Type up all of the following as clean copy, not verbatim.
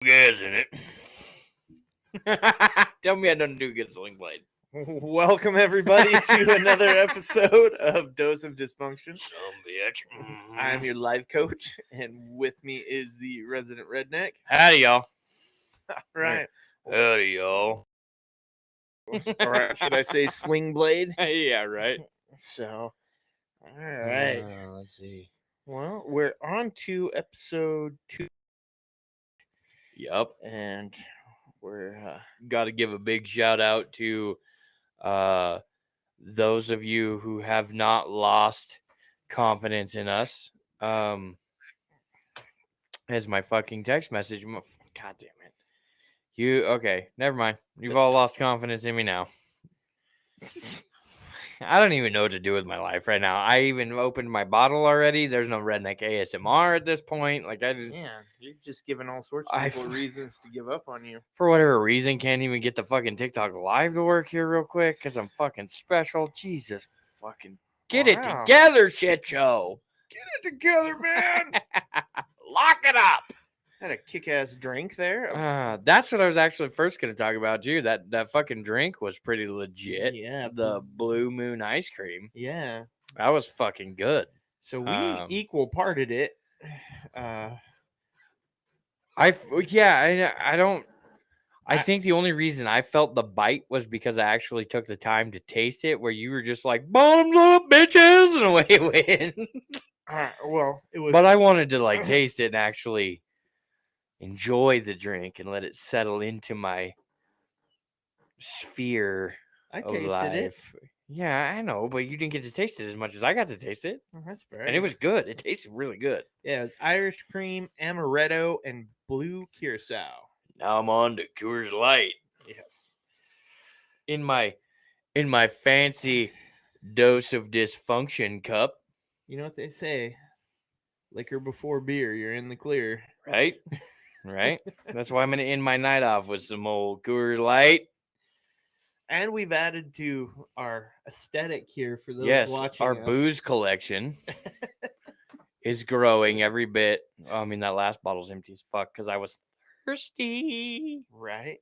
Gas in it. Tell me I don't do good sling blade. Welcome everybody to another episode of Dose of Dysfunction. Some bitch. I'm your life coach, and with me is the resident redneck. Howdy, y'all. Right. Howdy, y'all. Or should I say sling blade? Yeah, right. So, all right. Let's see. Well, we're on to episode 2, Yup. and we're Got to give a big shout out to those of you who have not lost confidence in us. As my fucking text message. God damn it. Okay, never mind. You've all lost confidence in me now. I don't even know what to do with my life right now. I even opened my bottle already. There's no Redneck ASMR at this point. Like, yeah, you're just giving all sorts of people reasons to give up on you. For whatever reason, can't even get the fucking TikTok live to work here real quick because I'm fucking special. Jesus fucking get it together, shit show. Get it together, man. Lock it up. Had a kick-ass drink there. That's what I was actually first going to talk about too. That fucking drink was pretty legit. Yeah, the Blue Moon ice cream. Yeah, that was fucking good. So we equal parted it. I think the only reason I felt the bite was because I actually took the time to taste it, where you were just like, bottoms up, bitches, and away it went. Well, it was. But I wanted to like taste it and actually enjoy the drink and let it settle into my sphere. I of tasted life. it. Yeah, I know, but you didn't get to taste it as much as I got to taste it. That's fair. And it was good. It tasted really good. Yeah, it was Irish cream, amaretto, and blue curacao. Now I'm on to Coors Light. Yes. In my fancy Dose of Dysfunction cup. You know what they say? Liquor before beer, you're in the clear. Right? Right? That's why I'm going to end my night off with some old Coors Light. And we've added to our aesthetic here for those watching our us. booze collection is growing every bit. I mean, that last bottle's empty as fuck because I was thirsty. Right?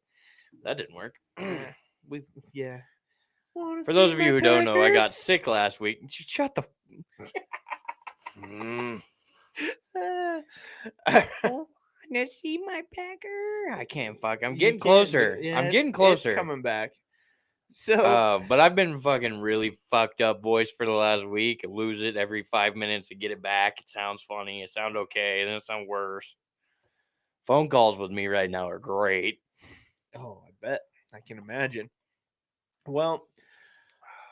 That didn't work. Yeah. For those of you who don't know, I got sick last week. Shut the... I want to see my pecker. I can't fuck. I'm getting closer. I'm getting closer. It's coming back. So, but I've been fucking really fucked up voice for the last week. I lose it every 5 minutes to get it back. It sounds funny. It sounds okay. Then it sounds worse. Phone calls with me right now are great. Oh, I bet. I can imagine. Well,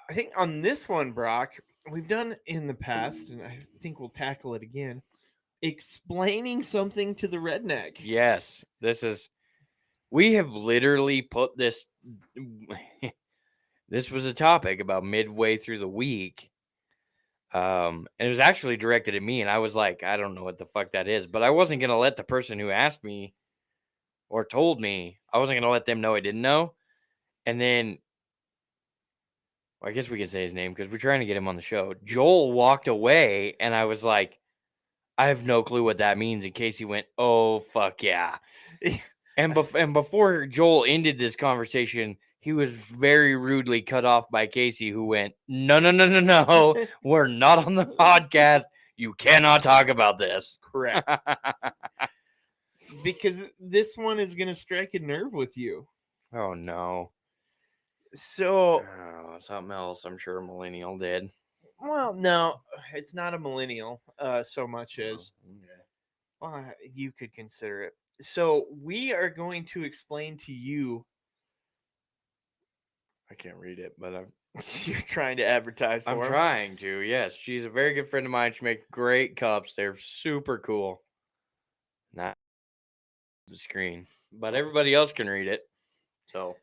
I think on this one, Brock, we've done in the past, and I think we'll tackle it again, explaining something to the redneck. Yes, we have literally put this, this was a topic about midway through the week. And it was actually directed at me, and I was like, I don't know what the fuck that is, but I wasn't going to let the person who asked me or told me, I wasn't going to let them know I didn't know. And then, well, I guess we can say his name because we're trying to get him on the show. Joel walked away, and I was like, I have no clue what that means. In case he went, oh, fuck yeah. And before Joel ended this conversation, he was very rudely cut off by Casey, who went, no, we're not on the podcast. You cannot talk about this. Correct. Because this one is going to strike a nerve with you. Oh, no. So, something else, I'm sure a millennial did. Well, no, it's not a millennial so much as well, you could consider it. So we are going to explain to you. I can't read it, but you're trying to advertise for I'm him. trying to, yes. She's a very good friend of mine. She makes great cups. They're super cool. Not the screen, but everybody else can read it. So,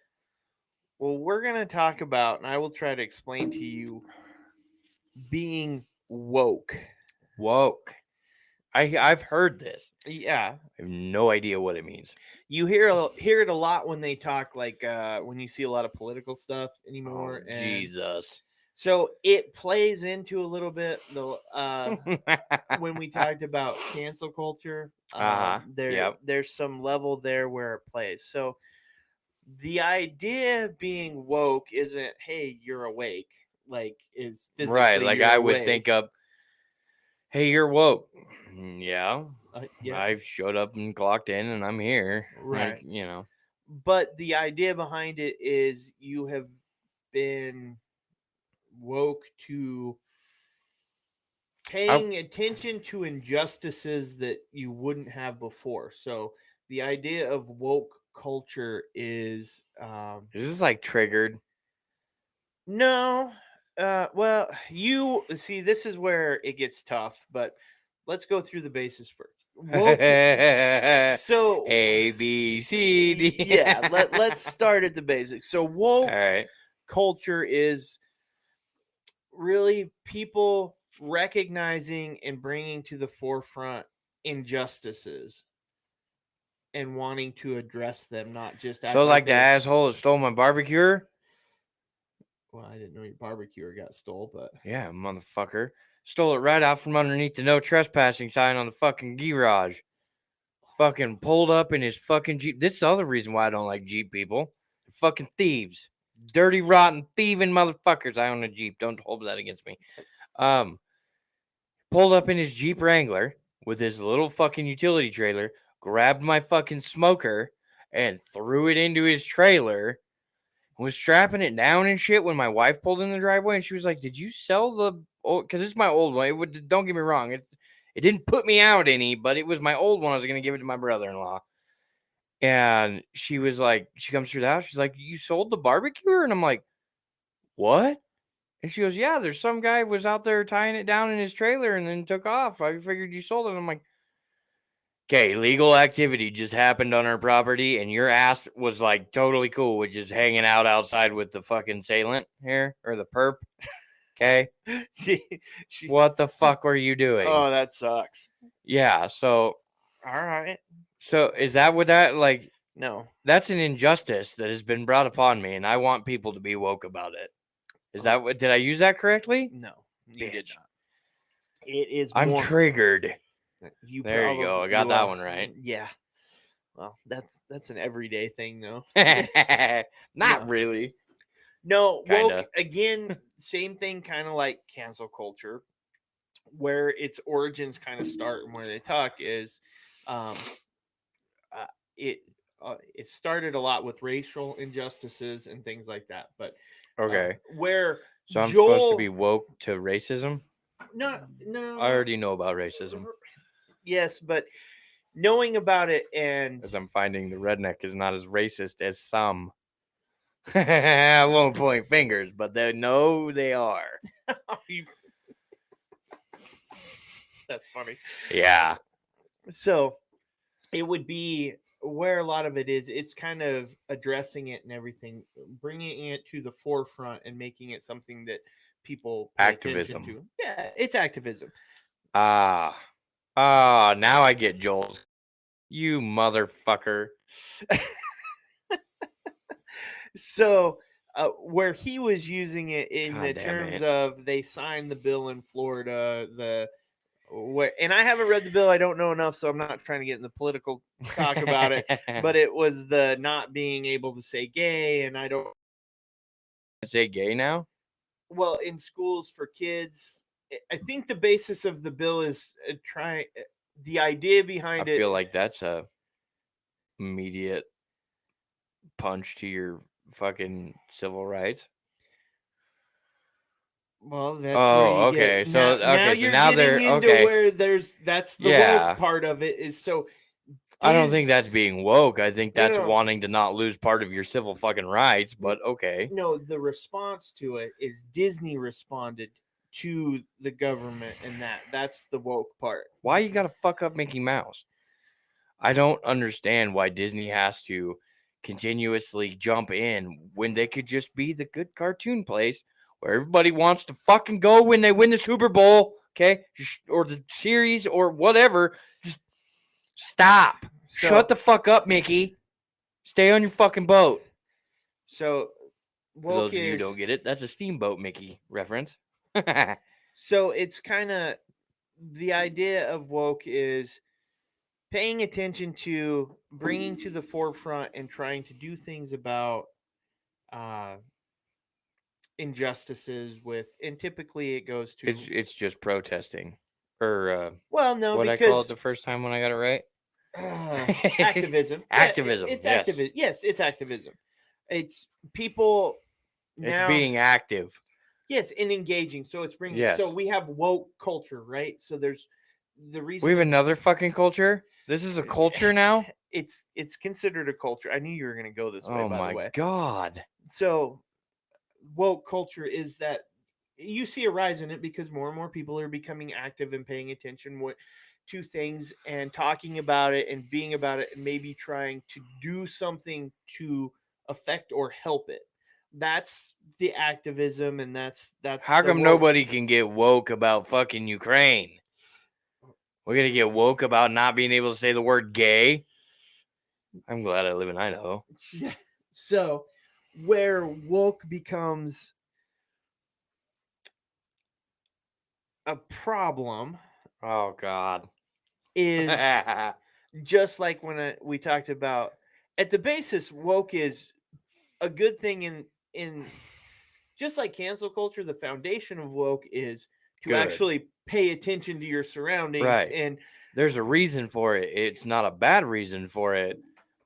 well, we're going to talk about, and I will try to explain to you, being woke. Woke. I've heard this. Yeah. I have no idea what it means. You hear it a lot when they talk, like when you see a lot of political stuff anymore. Oh, Jesus. So it plays into a little bit the when we talked about cancel culture. Yep. There's some level there where it plays. So the idea being woke isn't, hey, you're awake, like is Right. physically Like you're I would awake. think of, hey, you're woke. Yeah. Yeah, I showed up and clocked in and I'm here. right. Like, you know. But the idea behind it is you have been woke to paying attention to injustices that you wouldn't have before. So the idea of woke culture is Is this like triggered? no. Well, you see, this is where it gets tough, but let's go through the basis first. Woke. So, A, B, C, D. yeah, let's start at the basics. So, All woke right. culture is really people recognizing and bringing to the forefront injustices and wanting to address them, not just act So, like the they're. asshole that stole my barbecue? Well, I didn't know your barbecue got stole, but Yeah, motherfucker. Stole it right out from underneath the no trespassing sign on the fucking garage. Fucking pulled up in his fucking Jeep. This is the other reason why I don't like Jeep people. They're fucking thieves. Dirty, rotten, thieving motherfuckers. I own a Jeep. Don't hold that against me. Pulled up in his Jeep Wrangler with his little fucking utility trailer, grabbed my fucking smoker, and threw it into his trailer. Was strapping it down and shit when my wife pulled in the driveway, and she was like, "Did you sell the old?" Because it's my old one. Don't get me wrong. It didn't put me out any, but it was my old one. I was gonna give it to my brother-in-law. And she was like, she comes through the house. She's like, "You sold the barbecue?" And I'm like, "What?" And she goes, "Yeah, there's some guy was out there tying it down in his trailer and then took off. I figured you sold it." And I'm like, "Okay, legal activity just happened on our property, and your ass was like totally cool with just hanging out outside with the fucking assailant here or the perp." Okay, she, what the fuck were you doing? Oh, that sucks. Yeah, so All right. is that what that like? No. That's an injustice that has been brought upon me, and I want people to be woke about it. Is that what? Did I use that correctly? No, you did Bitch. not. It is. I'm triggered. You There you go. I got that one right. Yeah. Well, that's an everyday thing, though. Not really. No, Kinda. woke again. Same thing, kind of like cancel culture, where its origins kind of start and where they talk is, uh, it it started a lot with racial injustices and things like that. But Okay. where So I'm supposed to be woke to racism? No. I already know about racism. Yes, but knowing about it and As I'm finding the redneck is not as racist as some. I won't point fingers, but they know they are. That's funny. Yeah. So it would be where a lot of it is. It's kind of addressing it and everything, bringing it to the forefront and making it something that people pay Activism. attention to. Yeah, it's activism. Now I get Joel's. You motherfucker. So where he was using it in God the damn terms it. of they signed the bill in Florida, and I haven't read the bill. I don't know enough, so I'm not trying to get in the political talk about it. But it was the not being able to say gay, and I don't say gay now. Well, in schools for kids, I think the basis of the bill is the idea behind it. I feel like that's a immediate punch to your fucking civil rights. Well, that's where you get. So now so you're now getting they're into okay. where that's the woke part of it is so. I don't think that's being woke. I think that's No. wanting to not lose part of your civil fucking rights, but okay. No, the response to it is Disney responded to the government, and that's the woke part. Why you gotta fuck up Mickey Mouse? I don't understand why Disney has to continuously jump in when they could just be the good cartoon place where everybody wants to fucking go when they win the Super Bowl, okay? Or the series or whatever. Just stop. Shut the fuck up, Mickey. Stay on your fucking boat. So For woke those of you who is don't get it, that's a Steamboat Mickey reference. so it's kind of the idea of woke is paying attention to bringing to the forefront and trying to do things about uh, injustices with, and typically it goes to It's just protesting, or well, no, what I call it because the first time when I got it right. activism. Activism. It's Yes, activism. Yes, it's activism. It's people it's now. being active. Yes, and engaging. So it's bringing. Yes. So we have woke culture, right? So there's the reason We have another fucking culture. This is a culture now. it's considered a culture. I knew you were going to go this way. Oh By the my way, god. so woke culture is that you see a rise in it because more and more people are becoming active and paying attention to things and talking about it and being about it and maybe trying to do something to affect or help it. That's the activism, and that's How the come woke. nobody can get woke about fucking Ukraine? We're gonna get woke about not being able to say the word gay. I'm glad I live in Idaho. So where woke becomes a problem Oh god. is just like when we talked about at the basis, woke is a good thing in just like cancel culture. The foundation of woke is to Good. actually pay attention to your surroundings, Right. and There's a reason for it. It's not a bad reason for it,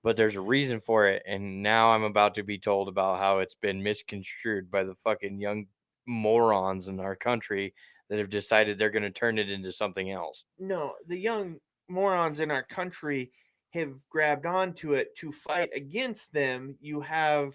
but there's a reason for it. And now I'm about to be told about how it's been misconstrued by the fucking young morons in our country that have decided they're going to turn it into something else. no, the young morons in our country have grabbed onto it to fight against them. You have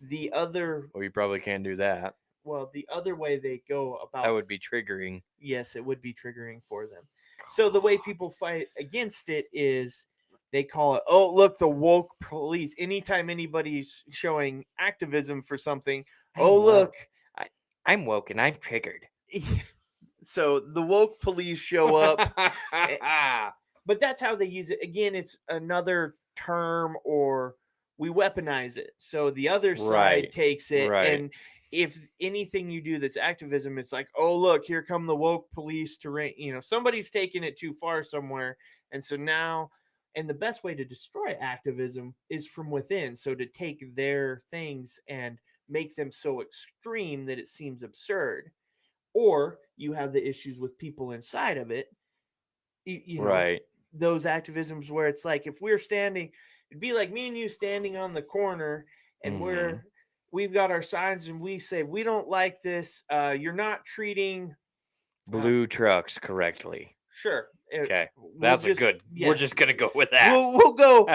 the other, Well, you probably can't do that. well, the other way they go about That would be triggering. yes, it would be triggering for them. So the way people fight against it is they call it, oh, look, the woke police. Anytime anybody's showing activism for something, oh, look. I'm woke and I'm triggered. So the woke police show up. But that's how they use it. Again, it's another term, or we weaponize it. So the other side Right, takes it, right. and if anything you do that's activism, it's like, oh, look, here come the woke police to somebody's taking it too far somewhere. And so now, and the best way to destroy activism is from within. So to take their things and make them so extreme that it seems absurd. Or you have the issues with people inside of it, you know, Right. those activisms where it's like, if we're standing, it'd be like me and you standing on the corner, and we've got our signs and we say, we don't like this, you're not treating Blue trucks correctly. sure, Okay. we'll That's a just- good. yeah. We're just going to go with that. we'll go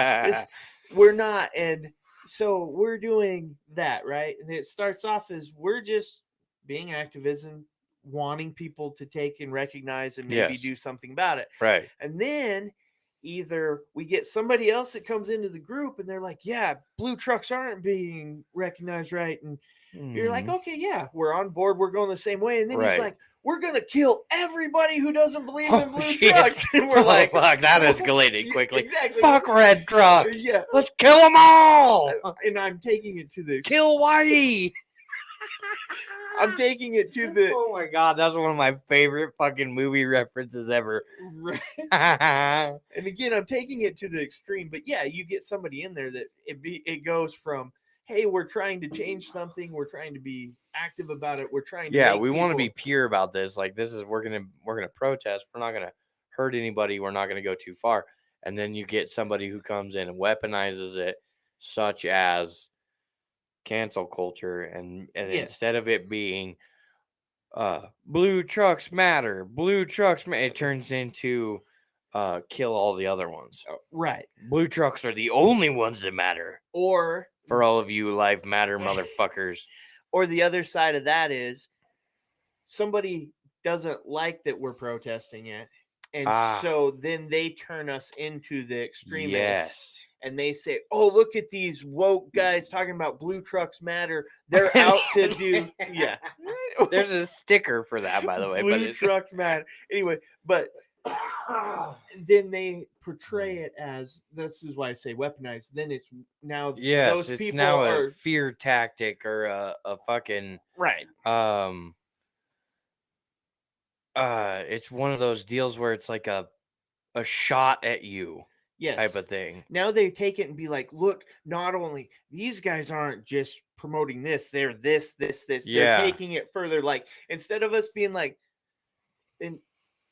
we're not. And so we're doing that, right? And it starts off as we're just being activism, wanting people to take and recognize and maybe Yes. do something about it. Right. And then either we get somebody else that comes into the group and they're like, yeah, blue trucks aren't being recognized right. And you're like, Mhm. okay, yeah, we're on board. We're going the same way. And then he's Right. like, we're going to kill everybody who doesn't believe in Oh, blue shit. trucks. And we're Oh, like, fuck, that "Oh, escalated yeah, quickly. exactly. Fuck red trucks. Yeah. Let's kill them all. And I'm taking it to the Kill Whitey. I'm taking it to the Oh my god, that's one of my favorite fucking movie references ever. and again, I'm taking it to the extreme, but yeah, you get somebody in there that it goes from, hey, we're trying to change something, we're trying to be active about it, we're trying to Yeah, make we want to be people- pure about this. Like, this is we're gonna protest. We're not gonna hurt anybody. We're not gonna go too far. And then you get somebody who comes in and weaponizes it, such as cancel culture, and Yeah. instead of it being blue trucks matter, it turns into kill all the other ones. right. Blue trucks are the only ones that matter. Or For all of you life matter motherfuckers. or the other side of that is somebody doesn't like that we're protesting it, and so then they turn us into the extremists. Yes. And they say, oh, look at these woke guys talking about blue trucks matter. They're out to do, yeah. There's a sticker for that, by the way. Blue but trucks matter. Anyway, but then they portray it as, this is why I say weaponized. Then it's now Yes, those it's people now a are fear tactic or a fucking right. It's one of those deals where it's like a shot at you type Yes. of thing. Now they take it and be like, look, not only these guys aren't just promoting this, they're this. They're Yeah. taking it further. Like, instead of us being like, and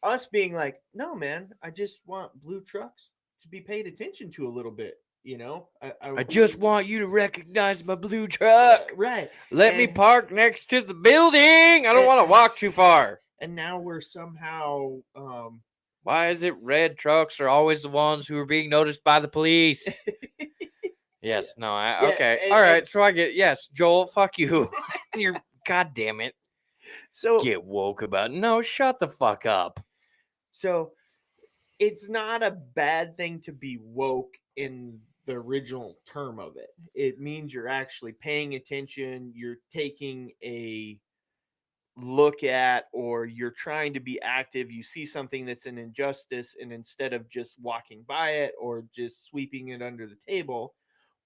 us being like, no, man, I just want blue trucks to be paid attention to a little bit. You know, I just want you to recognize my blue truck. right. Let me park next to the building. I don't want to walk too far. And now we're somehow why is it red trucks are always the ones who are being noticed by the police? Yes, no, okay. All right, so I get, yes, Joel, fuck you. You're, god damn it. So get woke about it. No, shut the fuck up. So it's not a bad thing to be woke in the original term of it. It means you're actually paying attention, you're taking a look at, or you're trying to be active. You see something that's an injustice, and instead of just walking by it or just sweeping it under the table,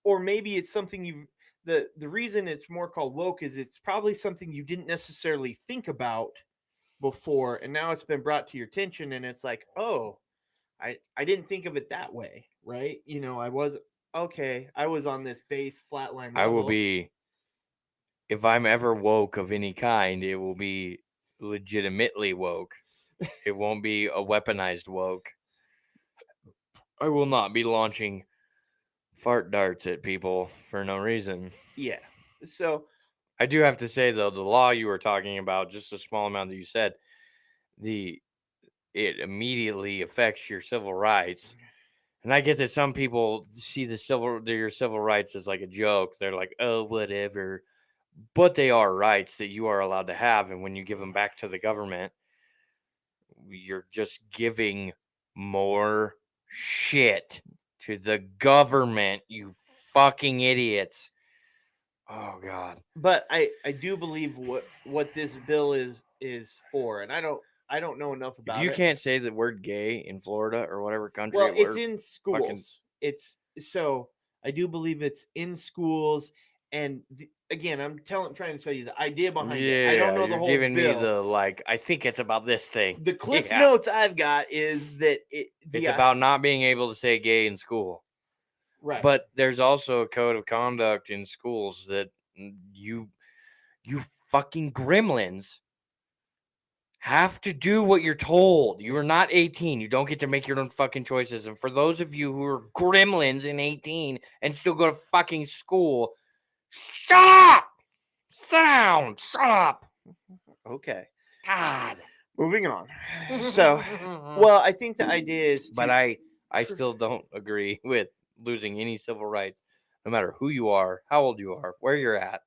or maybe it's something you've the reason it's more called woke is it's probably something you didn't necessarily think about before, and now it's been brought to your attention, and it's like, oh, I didn't think of it that way, right? You know, I was on this base flatline level. I will be, if I'm ever woke of any kind, it will be legitimately woke. It won't be a weaponized woke. I will not be launching fart darts at people for no reason. Yeah. So I do have to say, though, the law you were talking about, just a small amount that you said, it immediately affects your civil rights. And I get that some people see your civil rights as like a joke. They're like, oh, whatever. But they are rights that you are allowed to have. And when you give them back to the government, you're just giving more shit to the government, you fucking idiots. Oh God. But I do believe what this bill is for, and I don't know enough about it. You can't say the word gay in Florida or whatever country. Well, it's in schools. It's so I do believe it's in schools, and again, I'm trying to tell you the idea behind it. I don't know the whole giving bill. me the like. I think it's about this thing. The Cliff Notes I've got is that it's about not being able to say gay in school. Right. But there's also a code of conduct in schools that you fucking gremlins have to do what you're told. You are not 18. You don't get to make your own fucking choices. And for those of you who are gremlins in 18 and still go to fucking school, shut up! Sit down! Shut up! Okay. God. Moving on. So, well, I think the idea is But I still don't agree with losing any civil rights, no matter who you are, how old you are, where you're at,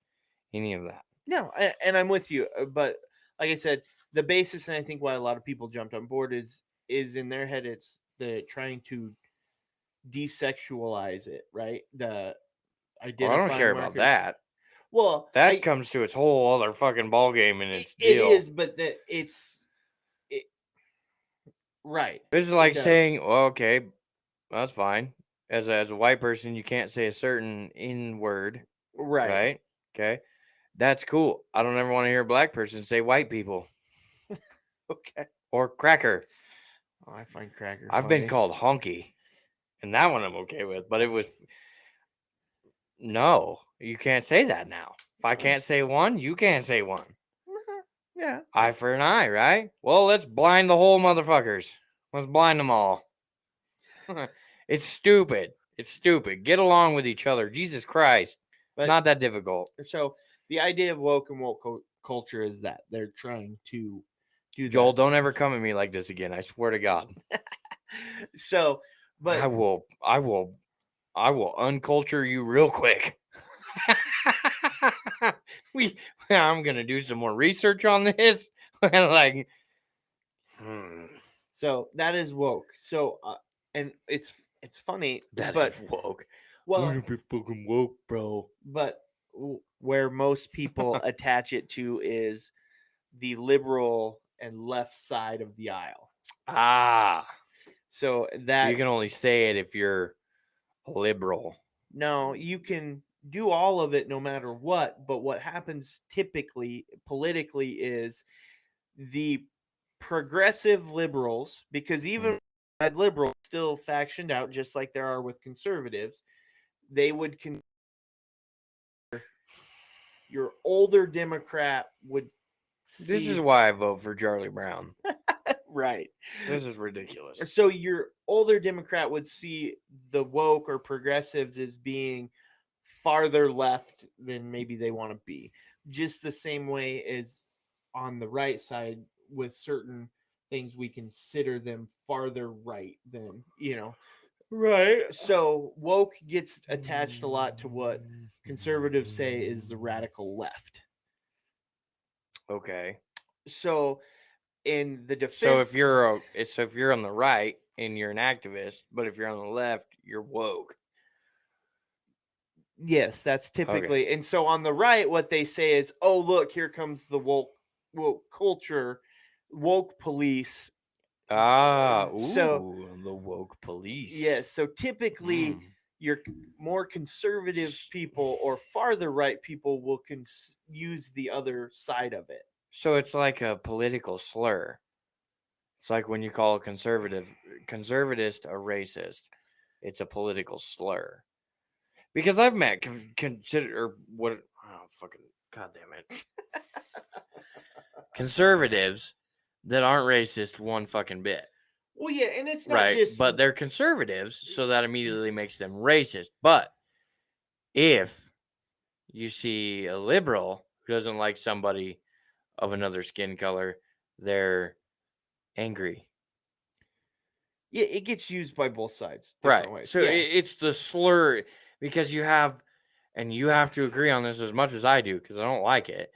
any of that. No, and I'm with you. But like I said, the basis, and I think why a lot of people jumped on board is in their head, it's the trying to desexualize it, right? The identifying I don't care about that. Well, that comes to its whole other fucking ball game and its deal. It is, but right. This is like saying, well, okay, that's fine. As a white person, you can't say a certain N word. Right. Okay. That's cool. I don't ever want to hear a black person say white people. Okay. Or cracker. Oh, I find cracker. I've been called honky. And that one I'm okay with. But it was, no, you can't say that now. If I can't say one, you can't say one. Yeah. Eye for an eye, right? Well, let's blind the whole motherfuckers. Let's blind them all. It's stupid. It's stupid. Get along with each other. Jesus Christ. But not that difficult. So the idea of woke and woke culture is that they're trying to do Joel, don't ever come at me like this again. I swear to God. So, but I will unculture you real quick. I'm gonna do some more research on this. Like, so that is woke. So, and it's funny that is woke. Well, you're be fucking woke, bro. But where most people attach it to is the liberal and left side of the aisle. Ah, So so that you can only say it if you're a liberal. no, you can do all of it no matter what, but what happens typically politically is the progressive liberals, because even liberals still factioned out just like there are with conservatives, they would your older Democrat would This is see why I vote for Charlie Brown. right. This is ridiculous. So your older Democrat would see the woke or progressives as being farther left than maybe they want to be. Just the same way as on the right side with certain things we consider them farther right than, Right. So woke gets attached a lot to what conservatives say is the radical left. Okay. So in the So defense, if you're on the right and you're an activist, but if you're on the left, you're woke. yes, that's Okay. typically. And so on the right, what they say is, "Oh, look, here comes the woke culture, woke police." Ah, So ooh, the woke police. yes, so typically Mm. your more conservative people or farther right people will use the other side of it. So it's like a political slur. It's like when you call a conservatist a racist. It's a political slur. Because I've met consider or what? Oh, fucking goddamn it! Conservatives that aren't racist one fucking bit. Well, yeah, and it's not Right, just but they're conservatives, so that immediately makes them racist. But if you see a liberal who doesn't like somebody of another skin color, they're angry. yeah, it gets used by both sides Right. different ways. So Yeah. it's the slur because you have, and you have to agree on this as much as I do because I don't like it.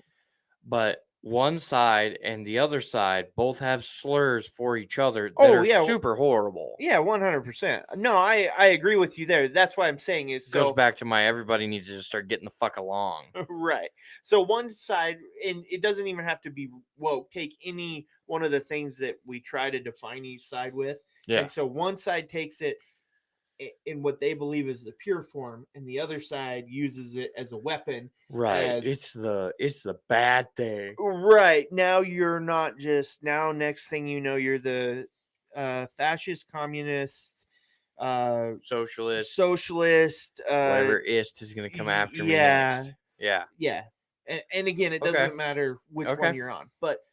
But one side and the other side both have slurs for each other that Oh are yeah, super horrible. yeah, 100%. No, I agree with you there. That's what I'm saying is Goes so back to my everybody needs to just start getting the fuck along. right. So one side, and it doesn't even have to be woke. Take any one of the things that we try to define each side with, Yeah. and so one side takes it in what they believe is the pure form, and the other side uses it as a weapon. Right. As It's the bad thing. right now, you're not just now. Next thing you know, you're the fascist, communist, Socialist, socialist. whatever ist is gonna come after me Yeah, next. Yeah. yeah. And again, it Okay. doesn't matter which one Okay. you're on, but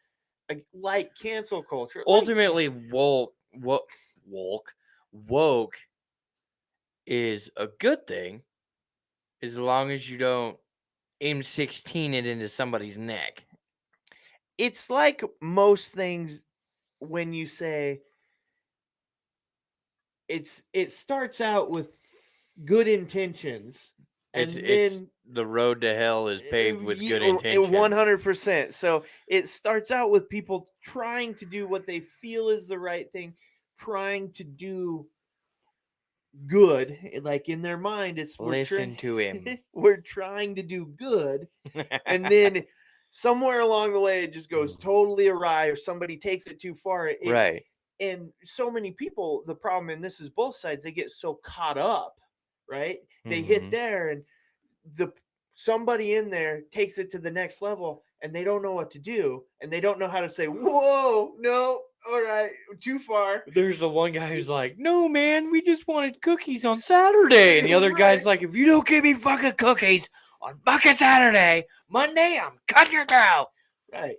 like cancel culture, Ultimately, woke is a good thing as long as you don't M16 it into somebody's neck. it's like most things when you say it starts out with good intentions, and It's then the road to hell is paved with good intentions. 100%. So it starts out with people trying to do what they feel is the right thing, trying to do good. Like in their mind, it's Listen to him. we're trying to do good, and then somewhere along the way, it just goes totally awry, or somebody takes it too far. Right. And so many people, the problem, and this is both sides, they get so caught up, right? They hit Mhm. there, and the somebody in there takes it to the next level, and they don't know what to do, and they don't know how to say, "Whoa, no, all right, too far." There's the one guy who's like, "No, man, we just wanted cookies on Saturday," and the other guy's like, "If you don't give me fucking cookies on fucking Saturday, Monday, I'm cutting your throat." Right.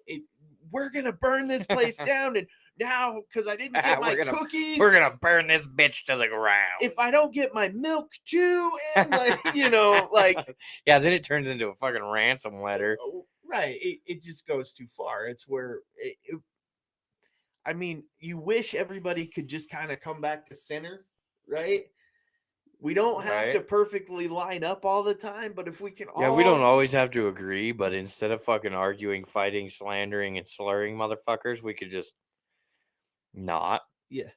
We're gonna burn this place down, and now because I didn't get my cookies, We're gonna burn this bitch to the ground. if I don't get my milk too, and like Yeah, then it turns into a fucking ransom letter. right, it just goes too far. It's where I mean, you wish everybody could just kind of come back to center, right? We don't have to Right? perfectly line up all the time, but if we can Yeah, we don't all always have to agree, but instead of fucking arguing, fighting, slandering, and slurring motherfuckers, we could just not. yeah.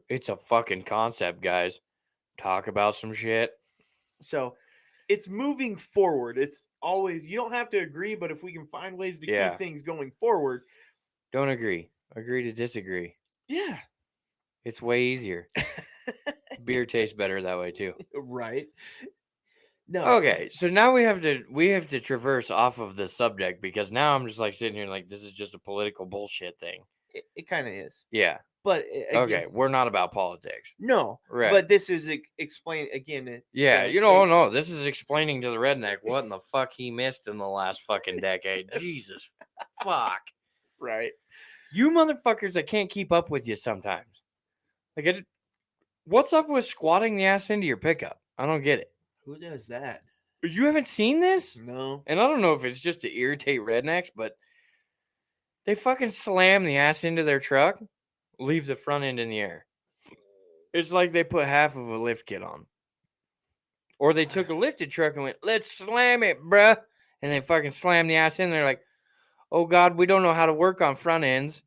It's a fucking concept, guys. Talk about some shit. So it's moving forward. It's always you don't have to agree, but if we can find ways to keep Yeah. things going forward, Don't agree. Agree to disagree. Yeah. It's way easier. Beer tastes better that way too. Right. No. Okay, so now we have to traverse off of the subject because now I'm just like sitting here like this is just a political bullshit thing. It kind of is. Yeah. But Okay, again, we're not about politics. no. Right. But this is explain again. It's, Yeah, no, this is explaining to the redneck what in the fuck he missed in the last fucking decade. Jesus fuck. right. You motherfuckers that can't keep up with you sometimes. Like, what's up with squatting the ass into your pickup? I don't get it. Who does that? You haven't seen this? No. And I don't know if it's just to irritate rednecks, but they fucking slam the ass into their truck, leave the front end in the air. It's like they put half of a lift kit on. Or they took a lifted truck and went, let's slam it, bruh. And they fucking slam the ass in. They're like, oh, God, we don't know how to work on front ends.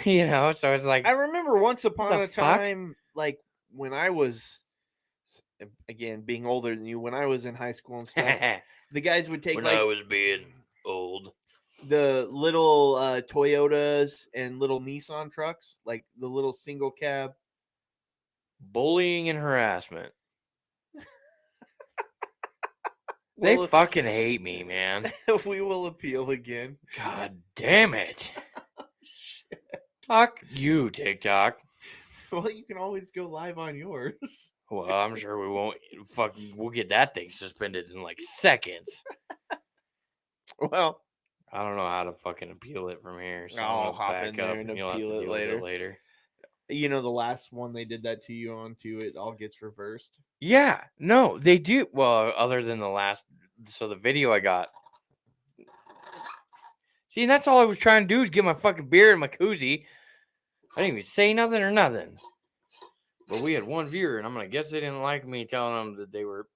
So it's like. I remember once upon a fuck? time, like when I was, again, being older than you, when I was in high school and stuff, the guys would take when like I was being old. the little Toyotas and little Nissan trucks, like the little single cab. Bullying and harassment. Well, They fucking hate me, man. we will appeal again. God damn it. Fuck you, TikTok. Well, you can always go live on yours. Well, I'm sure we won't. We'll get that thing suspended in like seconds. Well, I don't know how to fucking appeal it from here. So I'll I'm hop back in there up and you'll have to appeal it deal with later. later. You know, the last one they did that to you onto, it all gets reversed. Yeah, no, they do. Well, other than the last, so the video I got. See, that's all I was trying to do is get my fucking beer and my koozie. I didn't even say nothing or nothing. But we had one viewer, and I'm gonna guess they didn't like me telling them that they were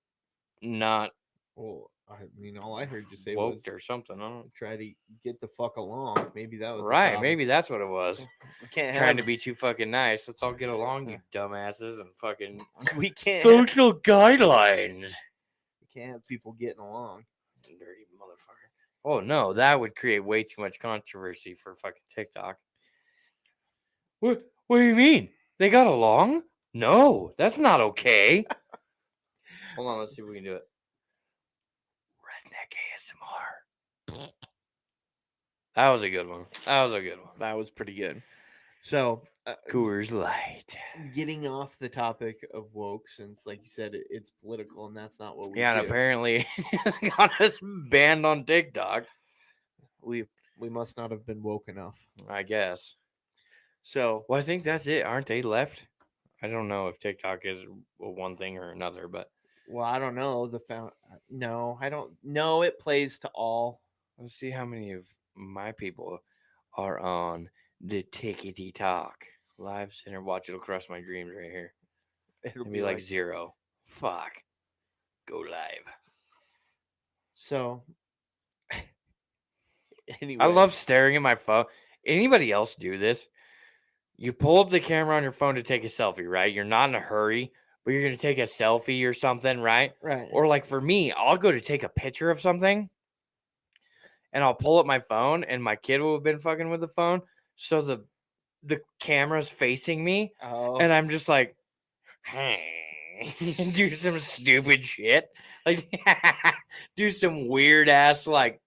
not. Well, I mean, all I heard you say woke was or something. I don't. try to get the fuck along. Maybe that was Right, maybe that's what it was. we can't Trying have, to be too fucking nice. Let's all get along, you dumbasses, and fucking we can't social guidelines. we can't have people getting along. Dirty motherfucker. Oh no, that would create way too much controversy for fucking TikTok. What do you mean? They got along? No, that's not okay. Hold on, let's see if we can do it. Redneck ASMR. That was a good one. That was pretty good. So, Coors Light. getting off the topic of woke, since like you said, it's political, and that's not what we Yeah, do. and apparently got us banned on TikTok. We must not have been woke enough. I guess. So, Well, I think that's it. Aren't they left? I don't know if TikTok is one thing or another, but well, I don't know. No, I don't know. It plays to all. let's see how many of my people are on the Tickety Talk live center. Watch, it'll crush my dreams right here. It'll be like 0. Fuck. Go live. So, anyway, I love staring at my phone. Anybody else do this? You pull up the camera on your phone to take a selfie, right? You're not in a hurry, but you're going to take a selfie or something, right? right. Or like for me, I'll go to take a picture of something and I'll pull up my phone and my kid will have been fucking with the phone. So the camera's facing me and I'm just like, hey, do some stupid shit. Like, do some weird ass, like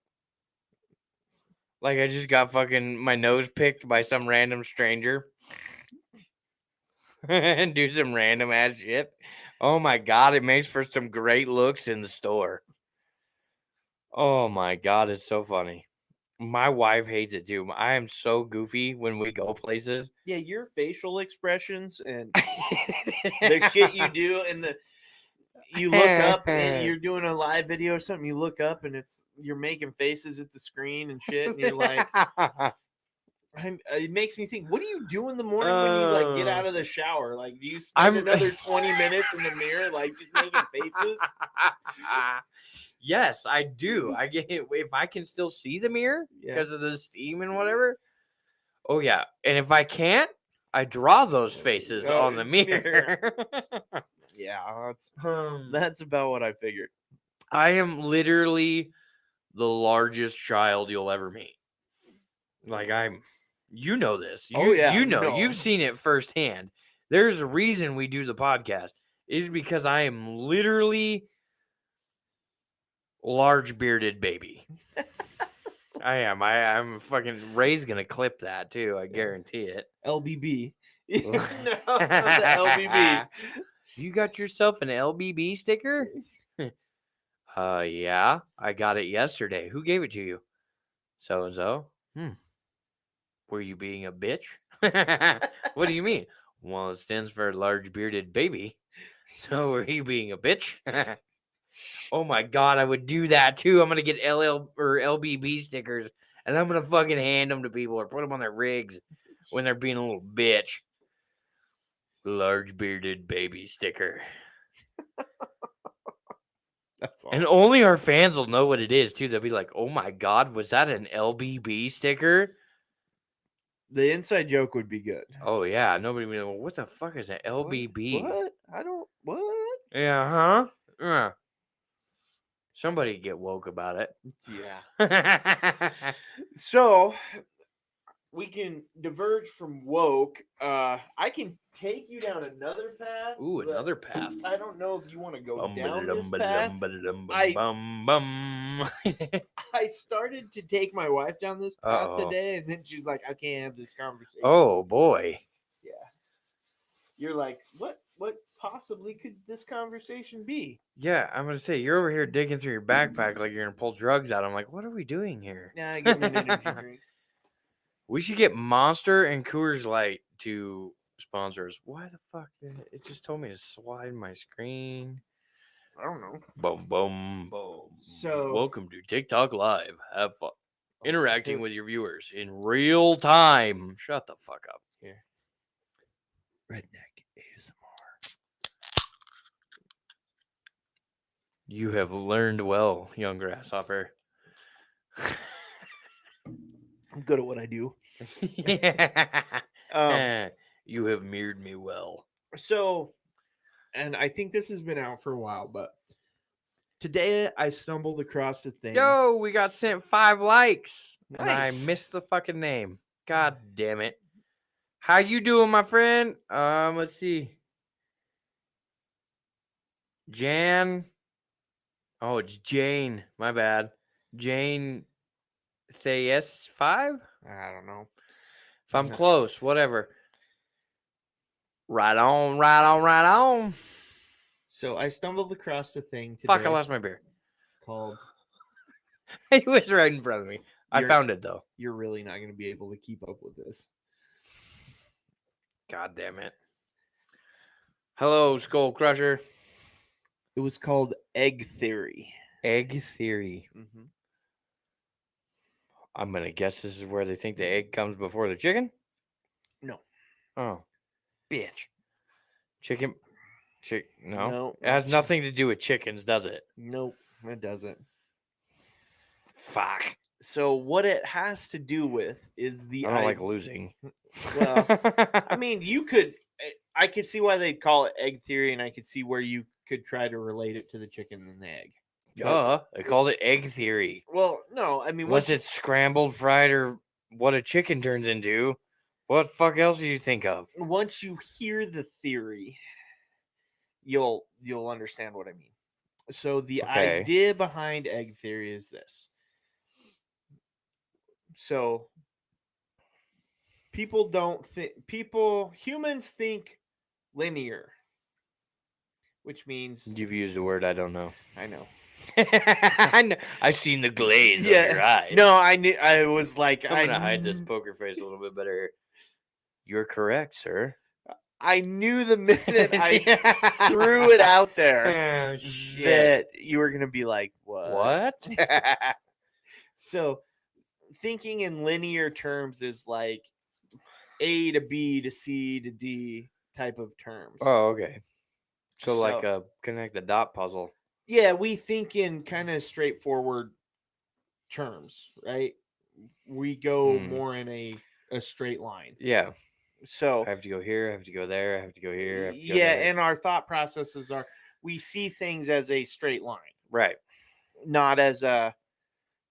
I just got fucking my nose picked by some random stranger. And do some random ass shit. Oh my God, it makes for some great looks in the store. Oh my God, it's so funny. My wife hates it too. I am so goofy when we go places. Yeah, your facial expressions and the shit you do, and you look up and you're doing a live video or something. You look up and you're making faces at the screen and shit, and you're like, it makes me think. What do you do in the morning when you like get out of the shower? Like, do you spend another 20 minutes in the mirror, like just making faces? Yes, I do. I get it if I can still see the mirror because of the steam and whatever. Oh yeah, and if I can't, I draw those faces on the mirror. Yeah, that's about what I figured. I am literally the largest child you'll ever meet. Like You know this. Oh, yeah, You know. no. You've seen it firsthand. There's a reason we do the podcast. Is because I am literally large bearded baby. I am. I'm fucking Ray's gonna clip that too. I guarantee it. LBB. No, the LBB. You got yourself an LBB sticker? Yeah. I got it yesterday. Who gave it to you? So and so. Were you being a bitch? What do you mean? Well, it stands for large bearded baby. So were you being a bitch? Oh my god, I would do that too. I'm gonna get LL or LBB stickers and I'm gonna fucking hand them to people or put them on their rigs when they're being a little bitch. Large bearded baby sticker. That's awesome. And only our fans will know what it is too. They'll be like, "Oh my god, was that an LBB sticker?" The inside joke would be good. Oh yeah, nobody will. What the fuck is an LBB? What? I don't. What? Yeah, huh? Yeah. Somebody get woke about it. Yeah. So we can diverge from woke. I can take you down another path. Ooh, another path. I don't know if you want to go down this Bum-ba-da-dum-ba-da-dum, path. bum-bum. I started to take my wife down this path Uh-oh. today, and then she's like, "I can't have this conversation." Oh boy. Yeah. You're like, what? What possibly could this conversation be? Yeah, I'm gonna say you're over here digging through your backpack like you're gonna pull drugs out. I'm like, what are we doing here? Nah, give me an energy drink. We should get Monster and Coors Light to sponsor us. Why the fuck? It just told me to slide my screen. I don't know. Boom, boom, boom. So- welcome to TikTok Live. Have fun interacting with your viewers in real time. Shut the fuck up. Here. Redneck ASMR. You have learned well, young grasshopper. I'm good at what I do. You have mirrored me well. So, and I think this has been out for a while, but today I stumbled across a thing. Yo, we got sent 5 likes. And I Nice. missed the fucking name. God damn it. How you doing, my friend? Let's see. Jan. Oh, it's Jane. My bad. Jane Thayes 5? I don't know. If I'm No. close, whatever. Right on, right on, right on. So I stumbled across a thing today. Fuck, I lost my beer. Called. It was right in front of me. I You're- found it, though. You're really not going to be able to keep up with this. God damn it. Hello, Skull Crusher. It was called Egg Theory. Egg Theory. Mm-hmm. I'm going to guess this is where they think the egg comes before the chicken? No. Oh. Bitch. Chicken. No. No, It has not nothing to do with chickens, does it? Nope, it doesn't. Fuck. So what it has to do with is the I don't like losing. Well, I mean, I could see why they'd call it egg theory, and I could see where you could try to relate it to the chicken and the egg. Duh. They called it egg theory. Well, no, I mean, Unless it's scrambled, fried, or what a chicken turns into. What fuck else do you think of? once you hear the theory, you'll understand what I mean. So the Okay. idea behind egg theory is this. So humans think linear, which means You've used a word I don't know. I know. I know. I've seen the glaze on your eyes. No, I was like, I'm gonna hide this poker face a little bit better. You're correct, sir. I knew the minute I threw it out there Oh, shit. that you were gonna be like, What? So thinking in linear terms is like A to B to C to D type of terms. Oh, okay. So So- like a connect the dot puzzle. Yeah, we think in kind of straightforward terms, right? We go more in a straight line. Yeah. So I have to go here. I have to go there. I have to go here. I have to go yeah, there. and our thought processes are we see things as a straight line, Right. not as a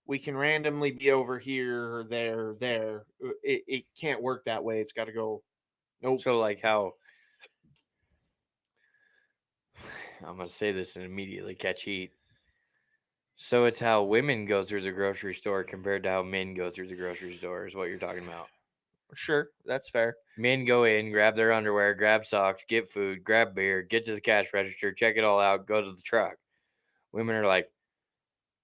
we can randomly be over here or there. It can't work that way. It's got to go. Nope. So like how I'm gonna say this and immediately catch heat. So it's how women go through the grocery store compared to how men go through the grocery store is what you're talking about. Sure, that's fair. Men go in, grab their underwear, grab socks, get food, grab beer, get to the cash register, check it all out, go to the truck. Women are like,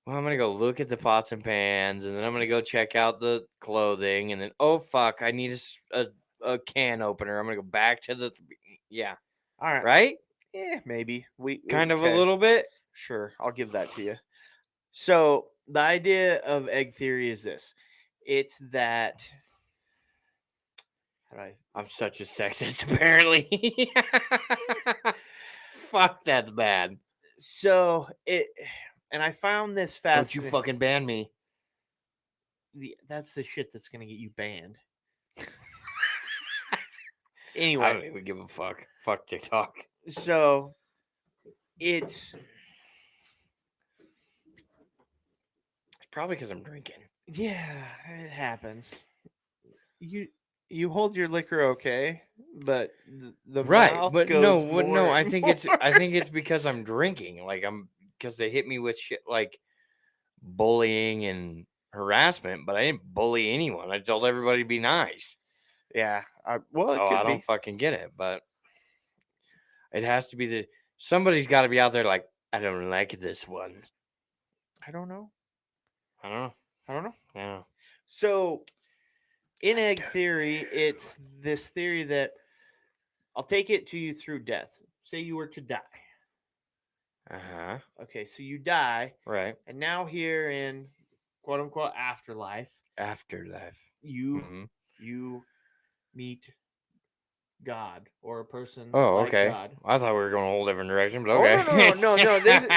well, I'm going to go look at the pots and pans, and then I'm going to go check out the clothing, and then, oh, fuck, I need a can opener. I'm going to go back to the, yeah. All right. Right? Maybe. Kind of a okay. little bit. Sure, I'll give that to you. So the idea of egg theory is this. It's that I'm such a sexist, apparently. Fuck, that's bad. So and I found this fascinating. Don't you fucking ban me. That's the shit that's gonna get you banned. I Anyway, don't even give a fuck. Fuck TikTok. so it's probably because I'm drinking. Yeah, it happens. You hold your liquor okay, but the Right, mouth but goes no, more I and think more. I think it's because I'm drinking. Like because they hit me with shit like bullying and harassment, but I didn't bully anyone. I told everybody to be nice. Yeah, well, it So could I don't be. fucking get it, but it has to be somebody's got to be out there like, I don't like this one. I don't know. I don't know. Yeah. So, in egg theory, it's this theory that I'll take it to you through death. Say you were to die. Uh-huh. Okay, so you die, Right. and now here in quote unquote afterlife, you you meet God or a person Oh, like okay. God. I thought we were going a whole different direction, but Oh okay. no.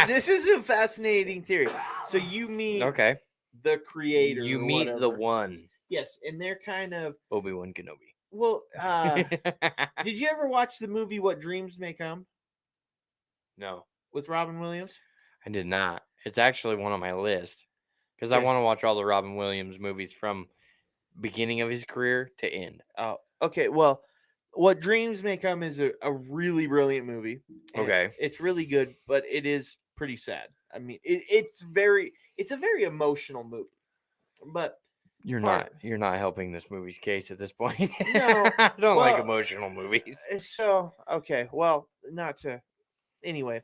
This is a fascinating theory. So you meet Okay. the creator. You or meet the whatever. one. Yes, and they're kind of Obi-Wan Kenobi. well. Did you ever watch the movie What Dreams May Come? No, with Robin Williams. I did not. It's actually one on my list because I Okay. want to watch all the Robin Williams movies from beginning of his career to end. Oh, okay. Well, What Dreams May Come is a really brilliant movie. Okay. It's really good, but it is pretty sad. I mean, it's a very emotional movie. But You're not helping this movie's case at this point. No, I don't like well, emotional movies. So okay, well, not to. Anyway,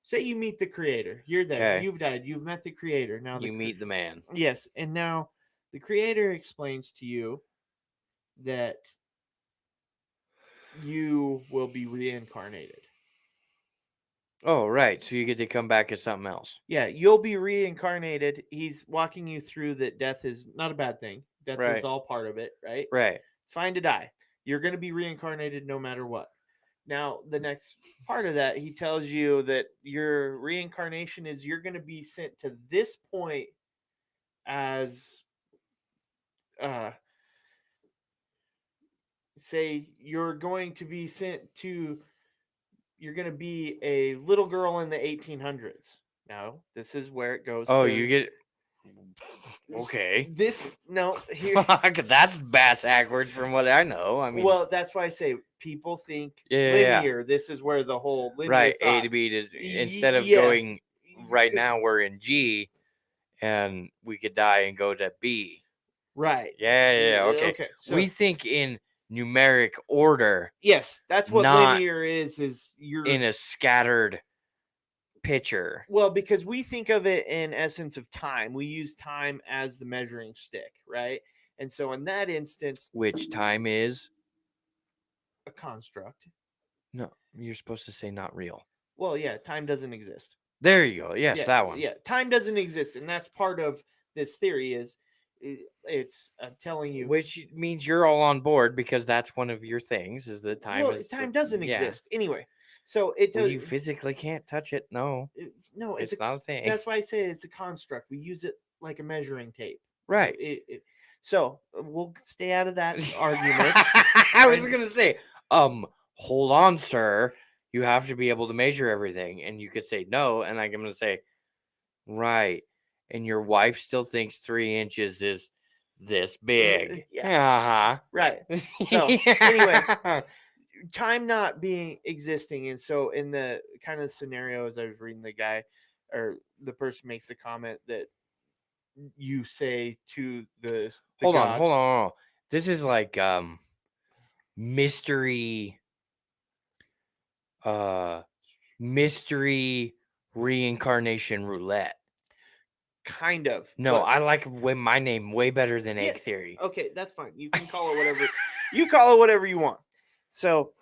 say you meet the creator. You're there. Okay. You've died. You've met the creator. Now You meet the man. Yes, and now the creator explains to you that you will be reincarnated. Oh, right. So you get to come back as something else. Yeah, you'll be reincarnated. He's walking you through that death is not a bad thing. Death Right. is all part of it, right? Right. It's fine to die. You're going to be reincarnated no matter what. Now, the next part of that, he tells you that your reincarnation is you're going to be sent to this point as say you're going to be you're going to be a little girl in the 1800s. Now, this is where it goes. Oh, you get okay. Here. Fuck, that's bass backwards from what I know. I mean, well, that's why I say people think linear. Yeah. This is where the whole linear right thought. A to B instead of going right now we're in G, and we could die and go to B. Right. Yeah. Okay. So we think in numeric order. Yes, that's what linear is. Is you're in a scattered picture. Well, because we think of it in essence of time. We use time as the measuring stick, right? And so in that instance, which time is a construct. No, you're supposed to say not real. Well, yeah, time doesn't exist. There you go. Yes, that one. Yeah, time doesn't exist, and that's part of this theory. Is it's telling you, which means you're all on board because that's one of your things. Is that time? Well, time doesn't exist anyway. So it does. You physically can't touch it. No, no, it's not a thing. That's why I say it's a construct. We use it like a measuring tape. Right. So we'll stay out of that argument. I was gonna say, hold on, sir. You have to be able to measure everything, and you could say no, and I'm gonna say, right. and your wife still thinks 3 inches is this big. Yeah. Right. So, anyway, time not being existing, and so in the kind of scenarios I was reading, the guy or the person makes the comment that you say to the hold god. on. This is like mystery mystery reincarnation roulette. Kind of. No, but I like my name way better than Yeah, egg theory. okay, that's fine. You can call it whatever. You call it whatever you want. So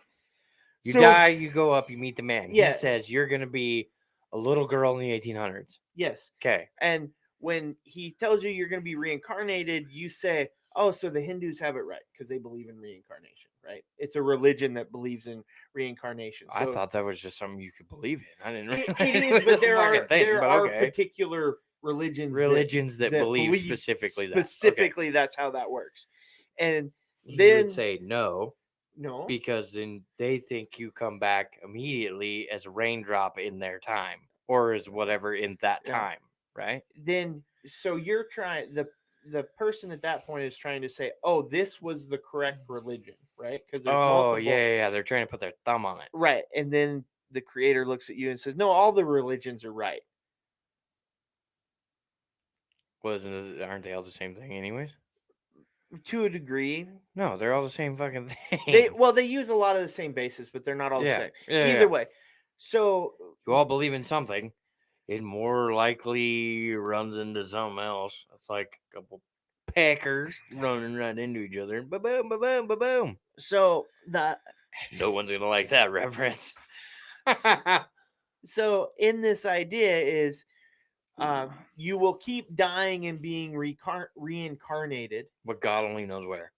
You so die, you go up, you meet the man. Yeah. He says you're gonna be a little girl in the 1800s. yes, Okay. and when he tells you you're going to be reincarnated, you say, "Oh, so the Hindus have it right because they believe in reincarnation, right? It's a religion that believes in reincarnation." I So thought that was just something you could believe in. I didn't. it is, but there are okay. particular religions That believe specifically that. Specifically, that's how that works. And He then would say no no, because then they think you come back immediately as a raindrop in their time or as whatever in that Yeah. time, right? then so you're trying the person at that point is trying to say, "Oh, this was the correct religion," right? Because there's multiple. Yeah. They're trying to put their thumb on it. Right. And then the creator looks at you and says, "No, all the religions are right." Aren't they all the same thing, anyways? To a degree. No, they're all the same fucking thing. They use a lot of the same basis, but they're not all the same. Either way. So you all believe in something. It more likely runs into something else. It's like a couple peckers running right into each other. Ba boom, ba boom, ba boom. So no one's gonna like that reference. So in this idea is you will keep dying and being reincarnated. But God only knows where.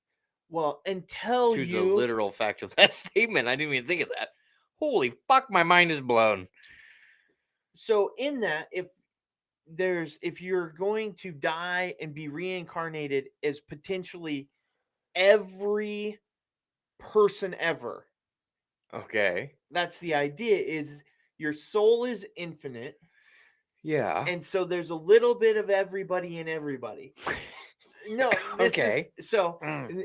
Well, until to the literal fact of that statement, I didn't even think of that. Holy fuck, my mind is blown. So in that, if you're going to die and be reincarnated as potentially every person ever. Okay. That's the idea, is your soul is infinite. Yeah. And so there's a little bit of everybody in everybody. No, okay. So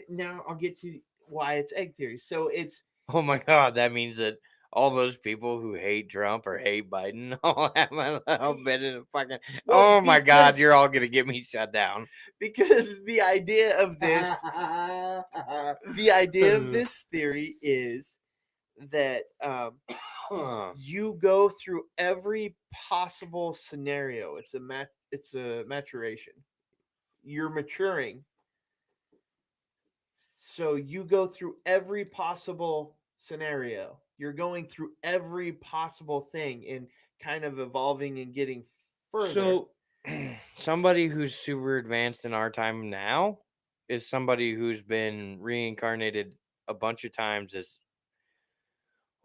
now I'll get to why it's egg theory. So it's, oh my God, that means that all those people who hate Trump or hate Biden all have a little bit of fucking. Well, oh my God, you're all gonna get me shut down. Because the idea of this, theory is that you go through every possible scenario. It's a maturation. You're maturing. So you go through every possible scenario. You're going through every possible thing and kind of evolving and getting further. So somebody who's super advanced in our time now is somebody who's been reincarnated a bunch of times as,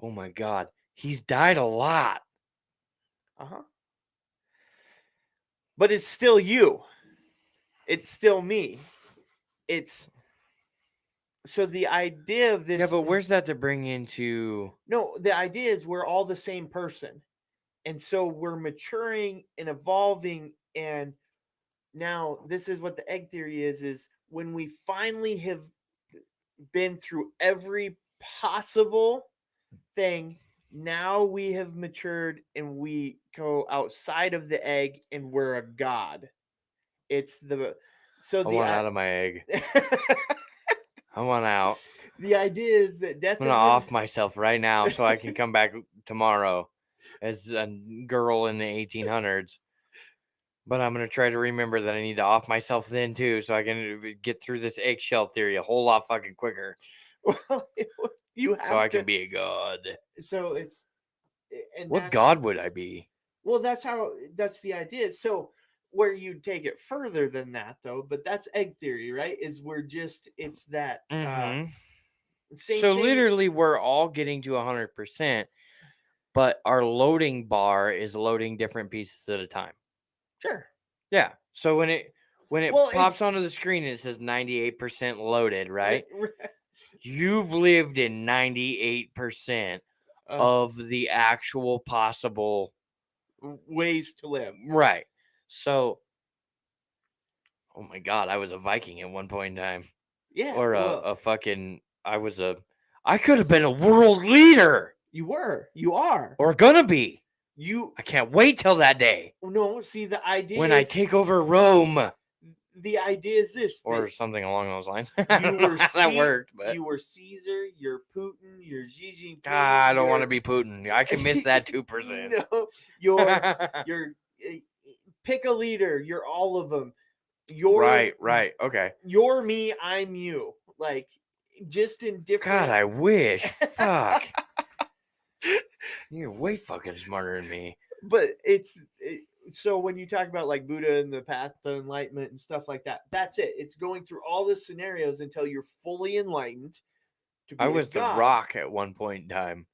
oh my God, he's died a lot. But it's still you. It's still me. It's so the idea of this. Yeah, but where's that to bring into? No, the idea is we're all the same person. And so we're maturing and evolving. And now this is what the egg theory is when we finally have been through every possible thing, now we have matured and we go outside of the egg and we're a god. It's the I want out of my egg. I want out. The idea is that death. I'm gonna off myself right now so I can come back tomorrow as a girl in the 1800s. But I'm gonna try to remember that I need to off myself then too, so I can get through this eggshell theory a whole lot fucking quicker. Well, you have so I can be a god. So it's. And what god would I be? Well, that's the idea. So where you take it further than that, though, but that's egg theory, right? Is it's that. Mm-hmm. Same so thing. Literally, we're all getting to 100%, but our loading bar is loading different pieces at a time. Sure. Yeah. So when it pops onto the screen, it says 98% loaded, right? You've lived in 98% of the actual possible ways to live. Right. So Oh my God, I was a Viking at one point in time. Yeah. Or Well, a fucking, I could have been a world leader. you were. You are. Or gonna be. You I can't wait till that day. no. See, the idea When is, I take over Rome. the idea is this: Or that something along those lines. I you don't know were how that worked, but you were Caesar, you're Putin, you're Xi Jinping. I don't want to you're- be Putin. I can miss that 2%. No, you're pick a leader. You're all of them. You're Right. Okay. you're me. I'm you. Like, just in different. God, I wish. Fuck. You're way fucking smarter than me. But so when you talk about like Buddha and the path to enlightenment and stuff like that, that's it. It's going through all the scenarios until you're fully enlightened. To be I a was the god. Rock at one point in time.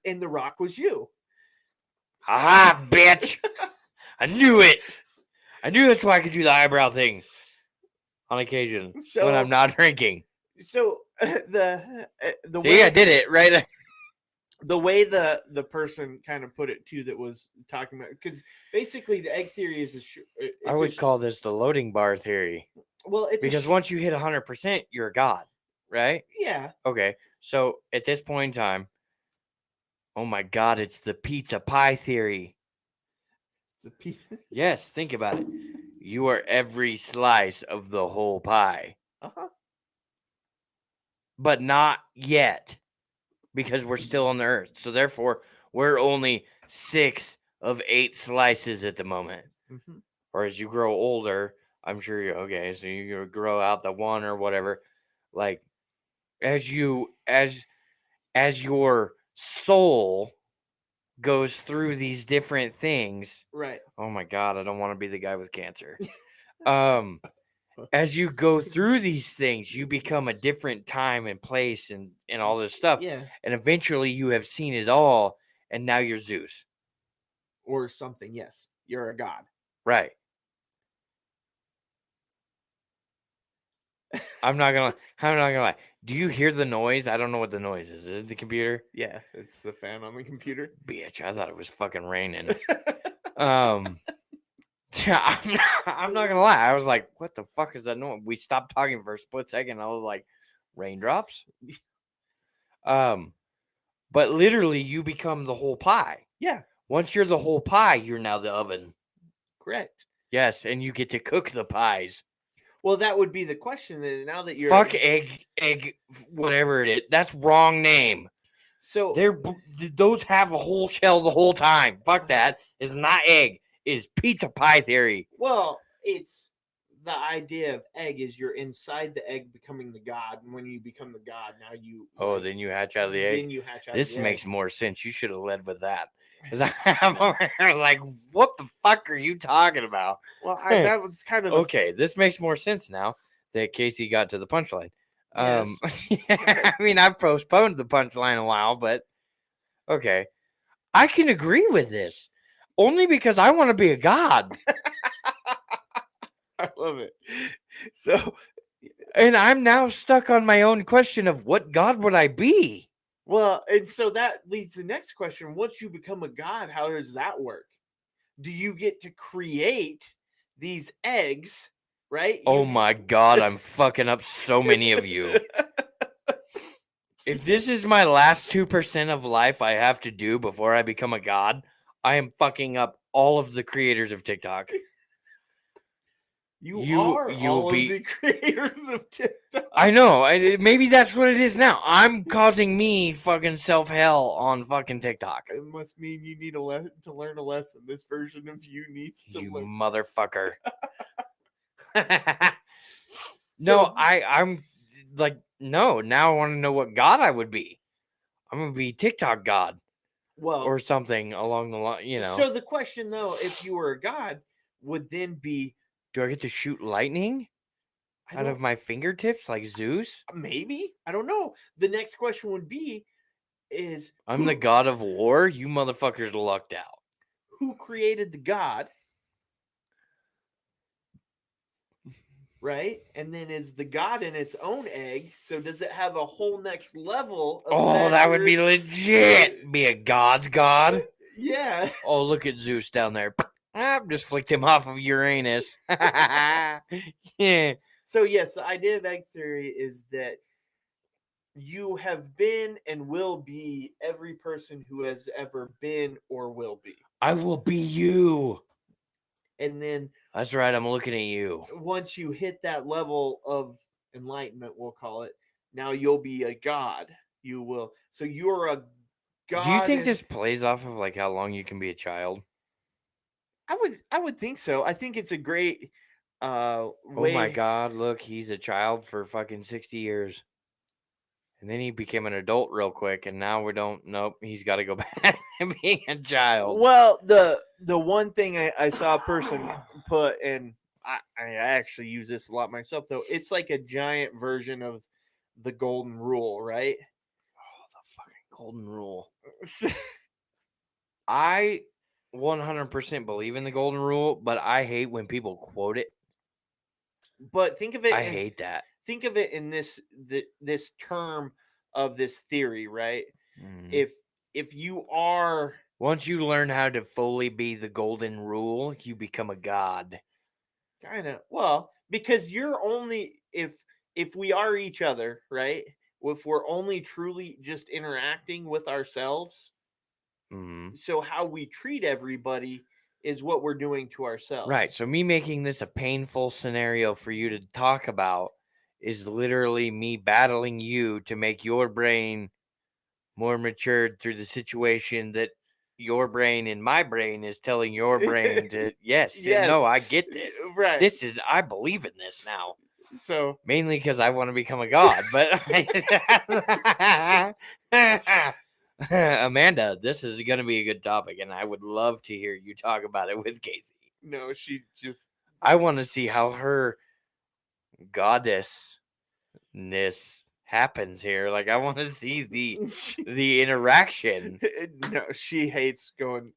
And the Rock was you. Haha, bitch! I knew it. I knew that's why I could do the eyebrow thing on occasion when I'm not drinking. So the See, way I did it right. the way the person kind of put it too, that was talking about, because basically the egg theory is I would call this the loading bar theory. Well, it's because once you hit 100%, you're a god, right? Yeah. Okay, so at this point in time, oh my God, it's the pizza pie theory. The pizza. Yes, think about it. You are every slice of the whole pie. Uh-huh. But not yet, because we're still on the earth. So therefore, we're only 6 of 8 slices at the moment. Mm-hmm. Or as you grow older, I'm sure you're okay. So you grow out the one or whatever. Like as your soul goes through these different things. Right. Oh my God, I don't want to be the guy with cancer. As you go through these things, you become a different time and place and all this stuff. Yeah. And eventually you have seen it all, and now you're Zeus. Or something, yes. You're a god. Right. I'm not gonna lie. Do you hear the noise? I don't know what the noise is. Is it the computer? Yeah, it's the fan on the computer. Bitch, I thought it was fucking raining. I'm not gonna lie. I was like, what the fuck is that noise? We stopped talking for a split second. I was like, raindrops? But literally you become the whole pie. Yeah. Once you're the whole pie, you're now the oven. Correct. Yes, and you get to cook the pies. Well, that would be the question. Then now that you're fuck egg, whatever it is. That's wrong name. So those have a whole shell the whole time. Fuck that. It's not egg. It's pizza pie theory. Well, it's the idea of egg is you're inside the egg becoming the god, and when you become the god, now you. Oh, then you hatch out of the egg. Then you hatch out. This makes more sense. You should have led with that. Because I'm over here like, what the fuck are you talking about? Well, that was kind of okay. This makes more sense now that Casey got to the punchline. Yes. I mean, I've postponed the punchline a while, but okay, I can agree with this only because I want to be a god. I love it. So, and I'm now stuck on my own question of what god would I be? Well, and so that leads to the next question. Once you become a god, how does that work? Do you get to create these eggs, right? Oh my God, I'm fucking up so many of you. If this is my last 2% of life I have to do before I become a god, I am fucking up all of the creators of TikTok. You are all of the creators of TikTok. I know. Maybe that's what it is now. I'm causing me fucking self-hell on fucking TikTok. It must mean you need to learn a lesson. This version of you needs to you learn. Motherfucker. No, I'm like, no, now I want to know what god I would be. I'm going to be TikTok god. Well, or something along the line, you know. So the question, though, if you were a god, would then be, do I get to shoot lightning out of my fingertips like Zeus? Maybe. I don't know. The next question would be, is I'm the god of war? You motherfuckers lucked out. Who created the god? Right? And then is the god in its own egg? So does it have a whole next level of that would be legit. Be a god's god? Yeah. Oh, look at Zeus down there. I've just flicked him off of Uranus. Yeah. So yes, the idea of egg theory is that you have been and will be every person who has ever been or will be. I will be you. And then That's right. I'm looking at you. once you hit that level of enlightenment, we'll call it, now you'll be a god. You will. So you're a god. Do you think this plays off of like how long you can be a child? I would think so. I think it's a great way. Oh my God! Look, he's a child for fucking 60 years, and then he became an adult real quick, and now we don't. Nope, he's got to go back to being a child. Well, the one thing I saw a person put, and I actually use this a lot myself though. It's like a giant version of the golden rule, right? Oh, the fucking golden rule. I 100% believe in the golden rule, but I hate when people quote it. But think of it. I hate that. Think of it in this term of this theory, right? Mhm. If you are Once you learn how to fully be the golden rule, you become a god. kind of well, because you're only if we are each other, right? If we're only truly just interacting with ourselves, Mhm. so how we treat everybody is what we're doing to ourselves. Right. So me making this a painful scenario for you to talk about is literally me battling you to make your brain more matured through the situation that your brain and my brain is telling your brain to yes, no, I get this. Right. This is I believe in this now. So Mainly because I want to become a god, but Amanda, this is going to be a good topic, and I would love to hear you talk about it with Casey. no, she just I want to see how her goddessness happens here. Like, I want to see the interaction. no, she hates going.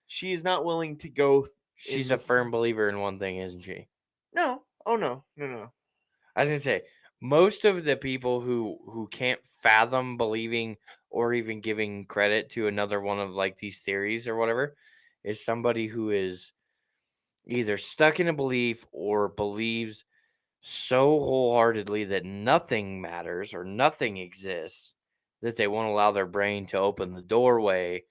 She's not willing to go. She's a firm believer in one thing, isn't she? No. Oh no. I was gonna say most of the people who can't fathom believing or even giving credit to another one of like these theories or whatever is somebody who is either stuck in a belief or believes so wholeheartedly that nothing matters or nothing exists that they won't allow their brain to open the doorway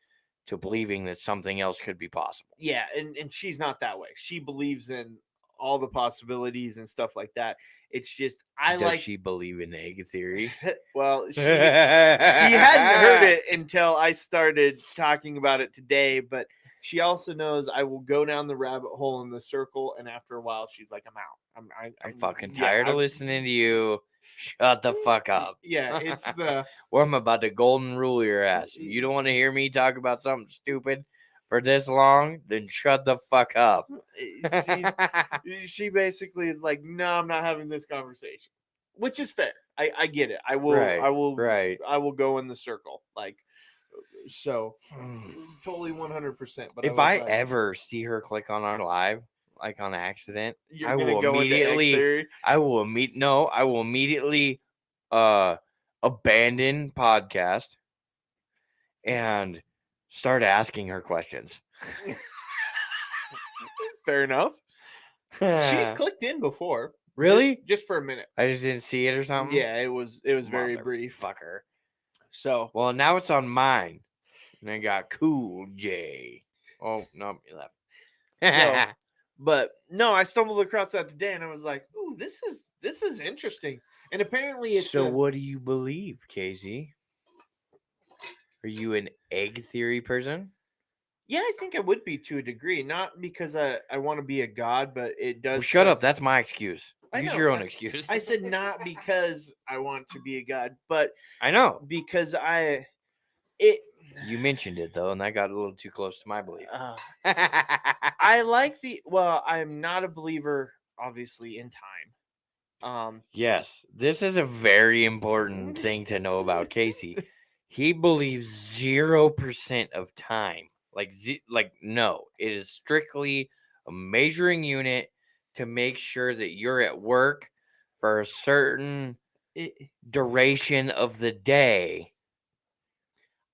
to believing that something else could be possible. Yeah, and she's not that way. She believes in all the possibilities and stuff like that. It's just Does she believe in egg theory? well, she hadn't heard it until I started talking about it today, but she also knows I will go down the rabbit hole in the circle, and after a while, she's like, "I'm out. I'm fucking tired of listening to you. Shut the fuck up." Yeah, it's the Or I'm about to golden rule your ass. If you don't want to hear me talk about something stupid for this long, then shut the fuck up. she basically is like, "No, I'm not having this conversation," which is fair. I get it. I will I will go in the circle like so totally 100%. But if I ever see her click on our live, like on accident, I will immediately abandon podcast and start asking her questions. Fair enough. She's clicked in before. Really? Just for a minute. I just didn't see it or something. Yeah, it was very brief. Fucker. So well, now it's on mine. And I got Cool J. Oh no, you left. So, but no, I stumbled across that today, and I was like, "Ooh, this is interesting." And apparently, it's so. What do you believe, Casey? Are you an egg theory person? Yeah, I think I would be to a degree. Not because I want to be a god, but it does. Well, shut up. That's my excuse. Use your own excuse. I said not because I want to be a god, but I know because you mentioned it though, and that got a little too close to my belief. I like I'm not a believer, obviously, in time. Yes, this is a very important thing to know about Casey. He believes 0% of time. Like no, it is strictly a measuring unit to make sure that you're at work for a certain duration of the day.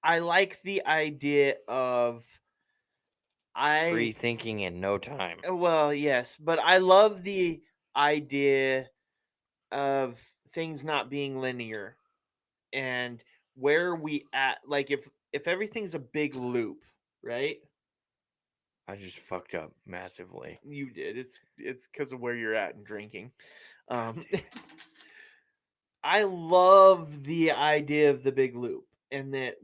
I like the idea of Free thinking in no time. Well, yes, but I love the idea of things not being linear and where we at. Like if everything's a big loop, right? I just fucked up massively. You did. It's because of where you're at and drinking. Um, I love the idea of the big loop and that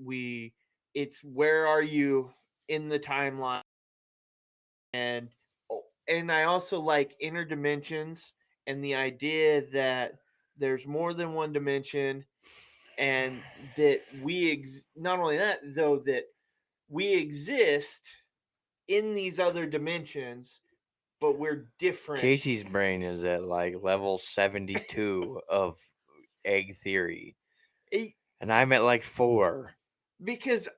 it's where are you in the timeline, and and I also like inner dimensions and the idea that there's more than one dimension, and that not only that though, that we exist in these other dimensions, but we're different. Casey's brain is at like level 72 of egg theory. It- And I'm at like 4. because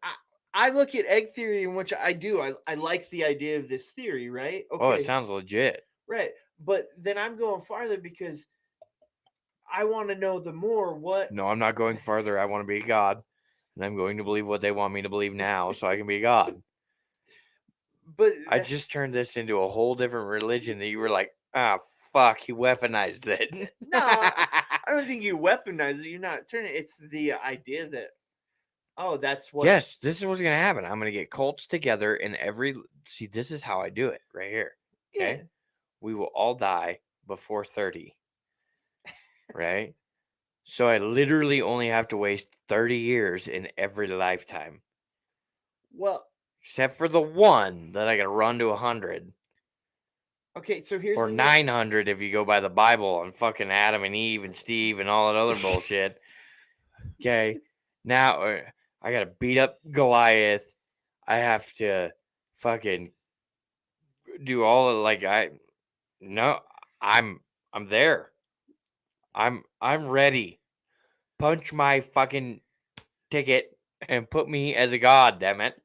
I look at egg theory, in which I do. I like the idea of this theory, right? Okay. Oh, it sounds legit. Right. But then I'm going farther because I want to know the more what. No, I'm not going farther. I want to be a god. And I'm going to believe what they want me to believe now so I can be a god. But I just turned this into a whole different religion that you were like, ah, fuck, you weaponized it. no, I don't think you weaponize it. You're not turning. It's the idea that, oh, that's what. Yes, this is what's going to happen. I'm going to get cults together in every. See, this is how I do it right here. Okay. Yeah. We will all die before 30. Right? So I literally only have to waste 30 years in every lifetime. Well, except for the one that I got to run to 100. Okay, so here's or 900 if you go by the Bible and fucking Adam and Eve and Steve and all that other bullshit. Okay, now I gotta beat up Goliath. I have to fucking do all of I'm there. I'm ready. Punch my fucking ticket and put me as a god, damn it.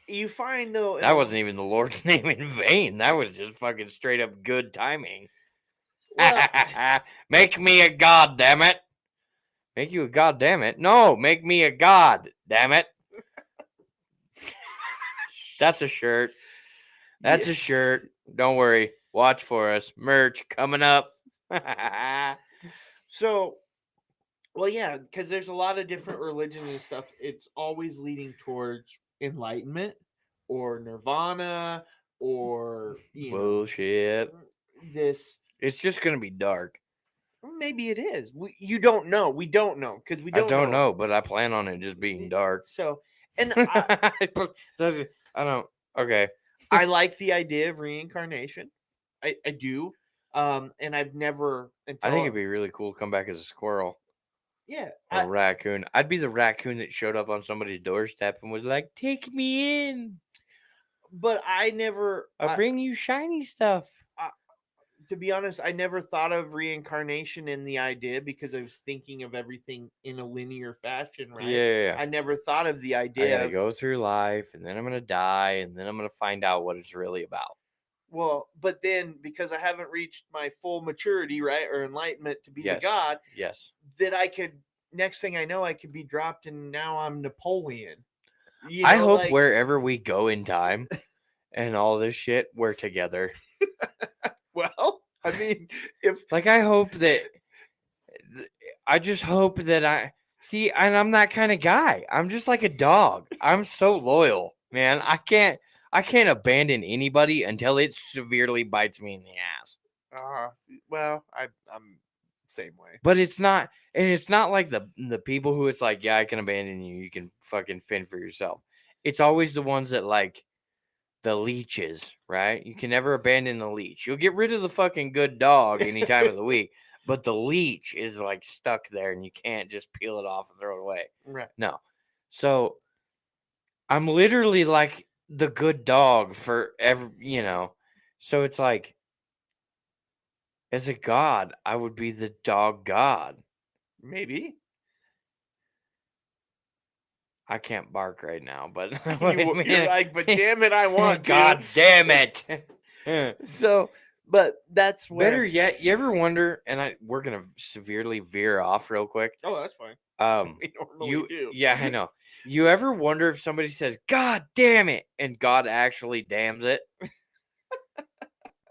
You find though that wasn't even the Lord's name in vain. That was just fucking straight up good timing. Well, make me a god, damn it. Make you a god, damn it. No, make me a god, damn it. That's a shirt. That's a shirt. Don't worry. Watch for us. Merch coming up. So, well, yeah, because there's a lot of different religions and stuff. It's always leading towards enlightenment or nirvana or bullshit. This. It's just gonna be dark. Maybe it is. You don't know. We don't know because we don't. I don't know, but I plan on it just being dark. So, and I don't. Okay. I like the idea of reincarnation. I do. And I've never. I think it'd be really cool to come back as a squirrel. Yeah. Or a raccoon. I'd be the raccoon that showed up on somebody's doorstep and was like, "Take me in." But I never. I'll bring you shiny stuff. To be honest, I never thought of reincarnation in the idea because I was thinking of everything in a linear fashion, right? Yeah. I never thought of the idea. I gotta go through life, and then I'm gonna die, and then I'm gonna find out what it's really about. Well, but then because I haven't reached my full maturity, right, or enlightenment to be the god, that I could. Next thing I know, I could be dropped, and now I'm Napoleon. I hope wherever we go in time, and all this shit, we're together. Well, I mean, I hope that. I just hope that and I'm that kind of guy. I'm just like a dog. I'm so loyal, man. I can't abandon anybody until it severely bites me in the ass. Well, I'm same way. But it's not, and it's not like the people who it's like, yeah, I can abandon you. You can fucking fend for yourself. It's always the ones that like the leeches, right? You can never abandon the leech. You'll get rid of the fucking good dog any time of the week, but the leech is like stuck there and you can't just peel it off and throw it away. Right. No. So I'm literally like the good dog for so it's like, as a god, I would be the dog god. Maybe. I can't bark right now, but you're like, but damn it, I want God to. damn it. So, but that's where... Better yet, you ever wonder, and we're gonna severely veer off real quick. Oh, that's fine. We normally do. Yeah, I know. You ever wonder if somebody says, God damn it, and God actually damns it?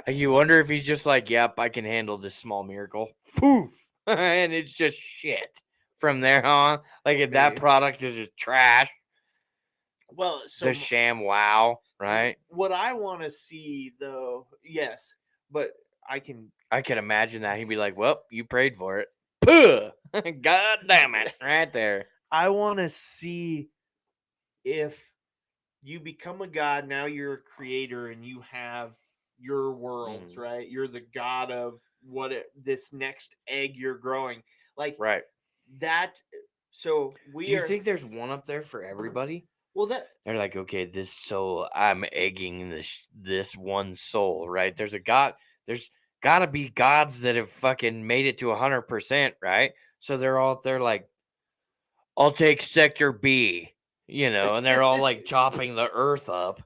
Like, you wonder if he's just like, yep, I can handle this small miracle. Poof. And it's just shit from there on. Like, if that Maybe. product is just trash, Well, so the sham wow, right? what I want to see, though, yes, but I can. I can imagine that. He'd be like, well, you prayed for it. Puh. God damn it. Right there. I want to see if you become a god. Now you're a creator, and you have your worlds, Mhm. right? You're the god of this next egg you're growing, like Right. that. So Do we you are. think there's one up there for everybody? Well, that. They're like, okay, this soul, I'm egging this one soul, right? There's a God. There's gotta be gods that have fucking made it to 100%, right? So they're all up there like, I'll take sector B, and they're all like chopping the earth up.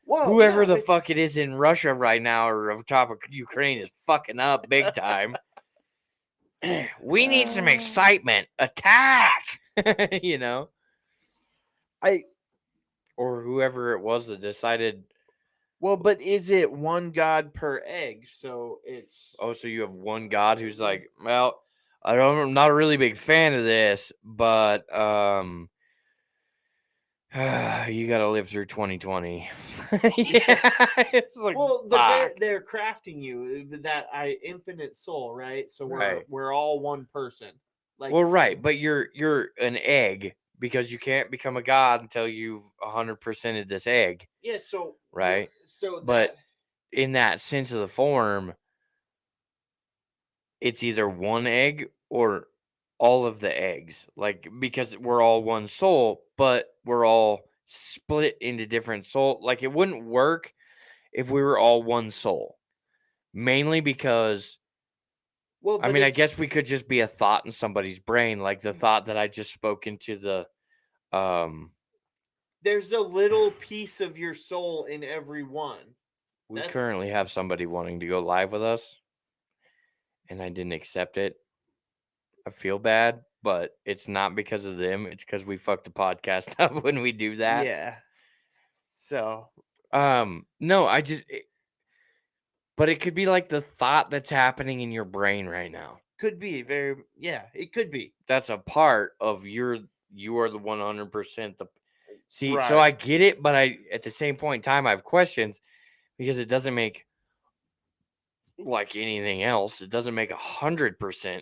Well, Whoever no, the it's fuck it is in Russia right now or on top of Ukraine is fucking up big time. We need some excitement. Attack! you know? I. Or whoever it was that decided, Well, but is it one god per egg? So it's oh, so you have one god who's like, well, I'm not a really big fan of this, but you gotta live through 2020. Yeah. It's like, well, but fuck. they're crafting you that infinite soul, right? So Right. we're all one person. Like, Well, right, but you're an egg because you can't become a god until you've 100%ed this egg, yeah. So right? so But that in that sense of the form, it's either one egg or all of the eggs. Like, because we're all one soul, but we're all split into different soul. Like, it wouldn't work if we were all one soul. Mainly because well, I but mean, I it's guess we could just be a thought in somebody's brain, like the thought that I just spoke into the there's a little piece of your soul in every one. we That's currently have somebody wanting to go live with us and I didn't accept it. I feel bad, but it's not because of them. It's because we fucked the podcast up when we do that. yeah. So No, but it could be like the thought that's happening in your brain right now. could be very it could be That's a part of you are the 100% the see, so right. I get it, but I at the same point in time I have questions because it doesn't make like anything else. It doesn't make 100%,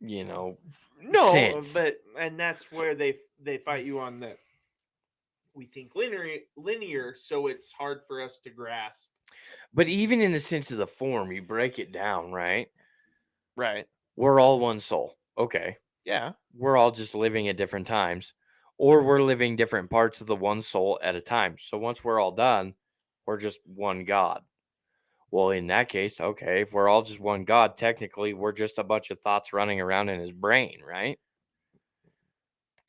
No, sense. but and that's where they fight you on that. We think linear, so it's hard for us to grasp. But even in the sense of the form, you break it down, right? Right. We're all one soul. Okay. Yeah. We're all just living at different times, or we're living different parts of the one soul at a time. So once we're all done, we're just one God. Well, in that case, okay, if we're all just one God, technically we're just a bunch of thoughts running around in his brain, right?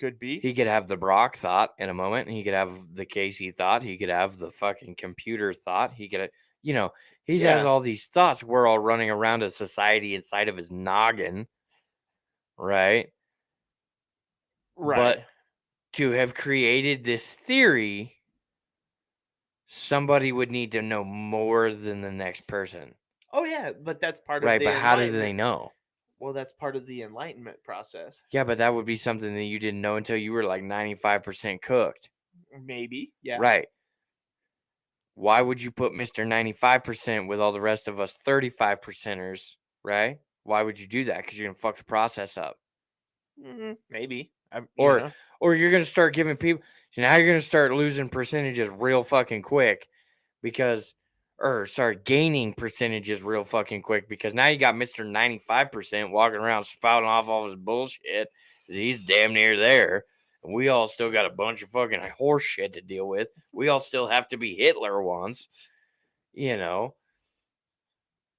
Could be. He could have the Brock thought in a moment. He could have the Casey thought. He could have the fucking computer thought. He could, he has Yeah. all these thoughts. We're all running around a society inside of his noggin, right? Right. But to have created this theory, somebody would need to know more than the next person, Oh yeah, but that's part of right? the But how do they enlightenment. know? Well, that's part of the enlightenment process. Yeah, but that would be something that you didn't know until you were like 95% cooked, Maybe. Yeah. right? Why would you put Mr. 95% with all the rest of us 35 percenters, right? Why would you do that? Because you're gonna fuck the process up. Maybe. Or or you're gonna start giving people so now you're gonna start losing percentages real fucking quick because or start gaining percentages real fucking quick because now you got Mr. 95% walking around spouting off all his bullshit. He's damn near there. And we all still got a bunch of fucking horse shit to deal with. We all still have to be Hitler once.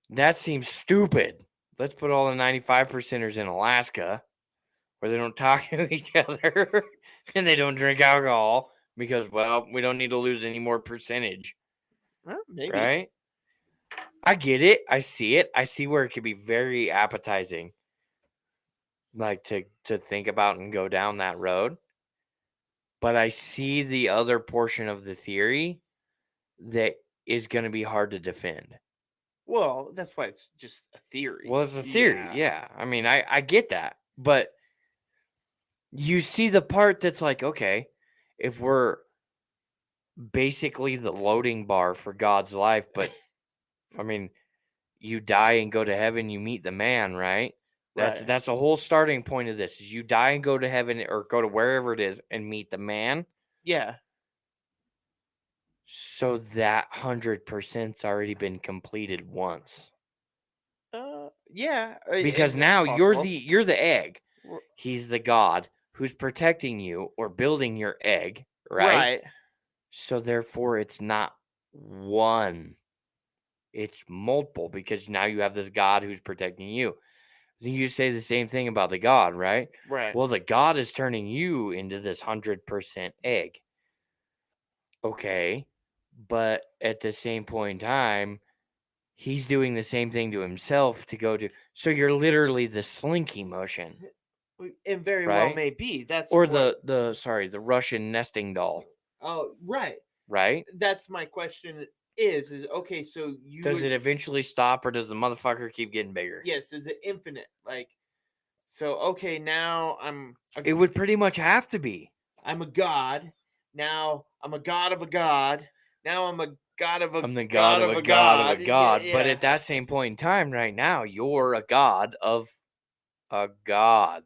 That seems stupid. Let's put all the 95 percenters in Alaska where they don't talk to each other and they don't drink alcohol because, well, we don't need to lose any more percentage, Maybe. right? I get it. I see it. I see where it could be very appetizing. like to think about and go down that road. But I see the other portion of the theory that is going to be hard to defend. Well, that's why it's just a theory. Well, it's a theory, yeah. I mean, I get that, but you see the part that's like, okay, if we're basically the loading bar for God's life, but I mean, you die and go to heaven, you meet the man, right? Right. That's the whole starting point of this. Is you die and go to heaven or go to wherever it is and meet the man. Yeah. So that 100%'s already been completed once. Yeah. Because that's now you're possible. the egg. R- He's the God who's protecting you or building your egg, right? Right. So therefore it's not one. It's multiple because now you have this God who's protecting you. You say the same thing about the God, right? Right. Well, the God is turning you into this 100% egg. Okay. But at the same point in time, he's doing the same thing to himself to go to. So you're literally the slinky motion, And very well right? may be. That's Or what. the Russian nesting doll, Oh, right. right? That's my question. Is okay? So you Does would, it eventually stop or does the motherfucker keep getting bigger? yes? Is it infinite? Like, so okay, now It would pretty much have to be. I'm a god. Now I'm a god of a god. Now I'm a god of a I'm the god god of of a a god of a god. Yeah, god. But yeah. at that same point in time, right now, you're a god of a god.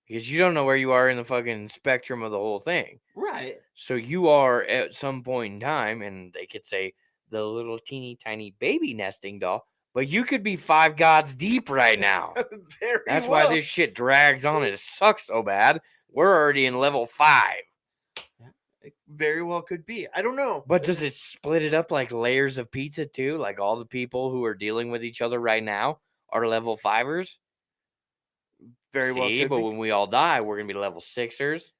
Because you don't know where you are in the fucking spectrum of the whole thing. Right. So you are at some point in time, and they could say the little teeny tiny baby nesting doll, but you could be 5 gods deep right now. Very That's well. why this shit drags on. It sucks so bad. We're already in level 5. It very well could be. I don't know. But does it split it up like layers of pizza too? Like all the people who are dealing with each other right now are level 5ers? Very well See, could but be. when we all die, we're going to be level 6ers.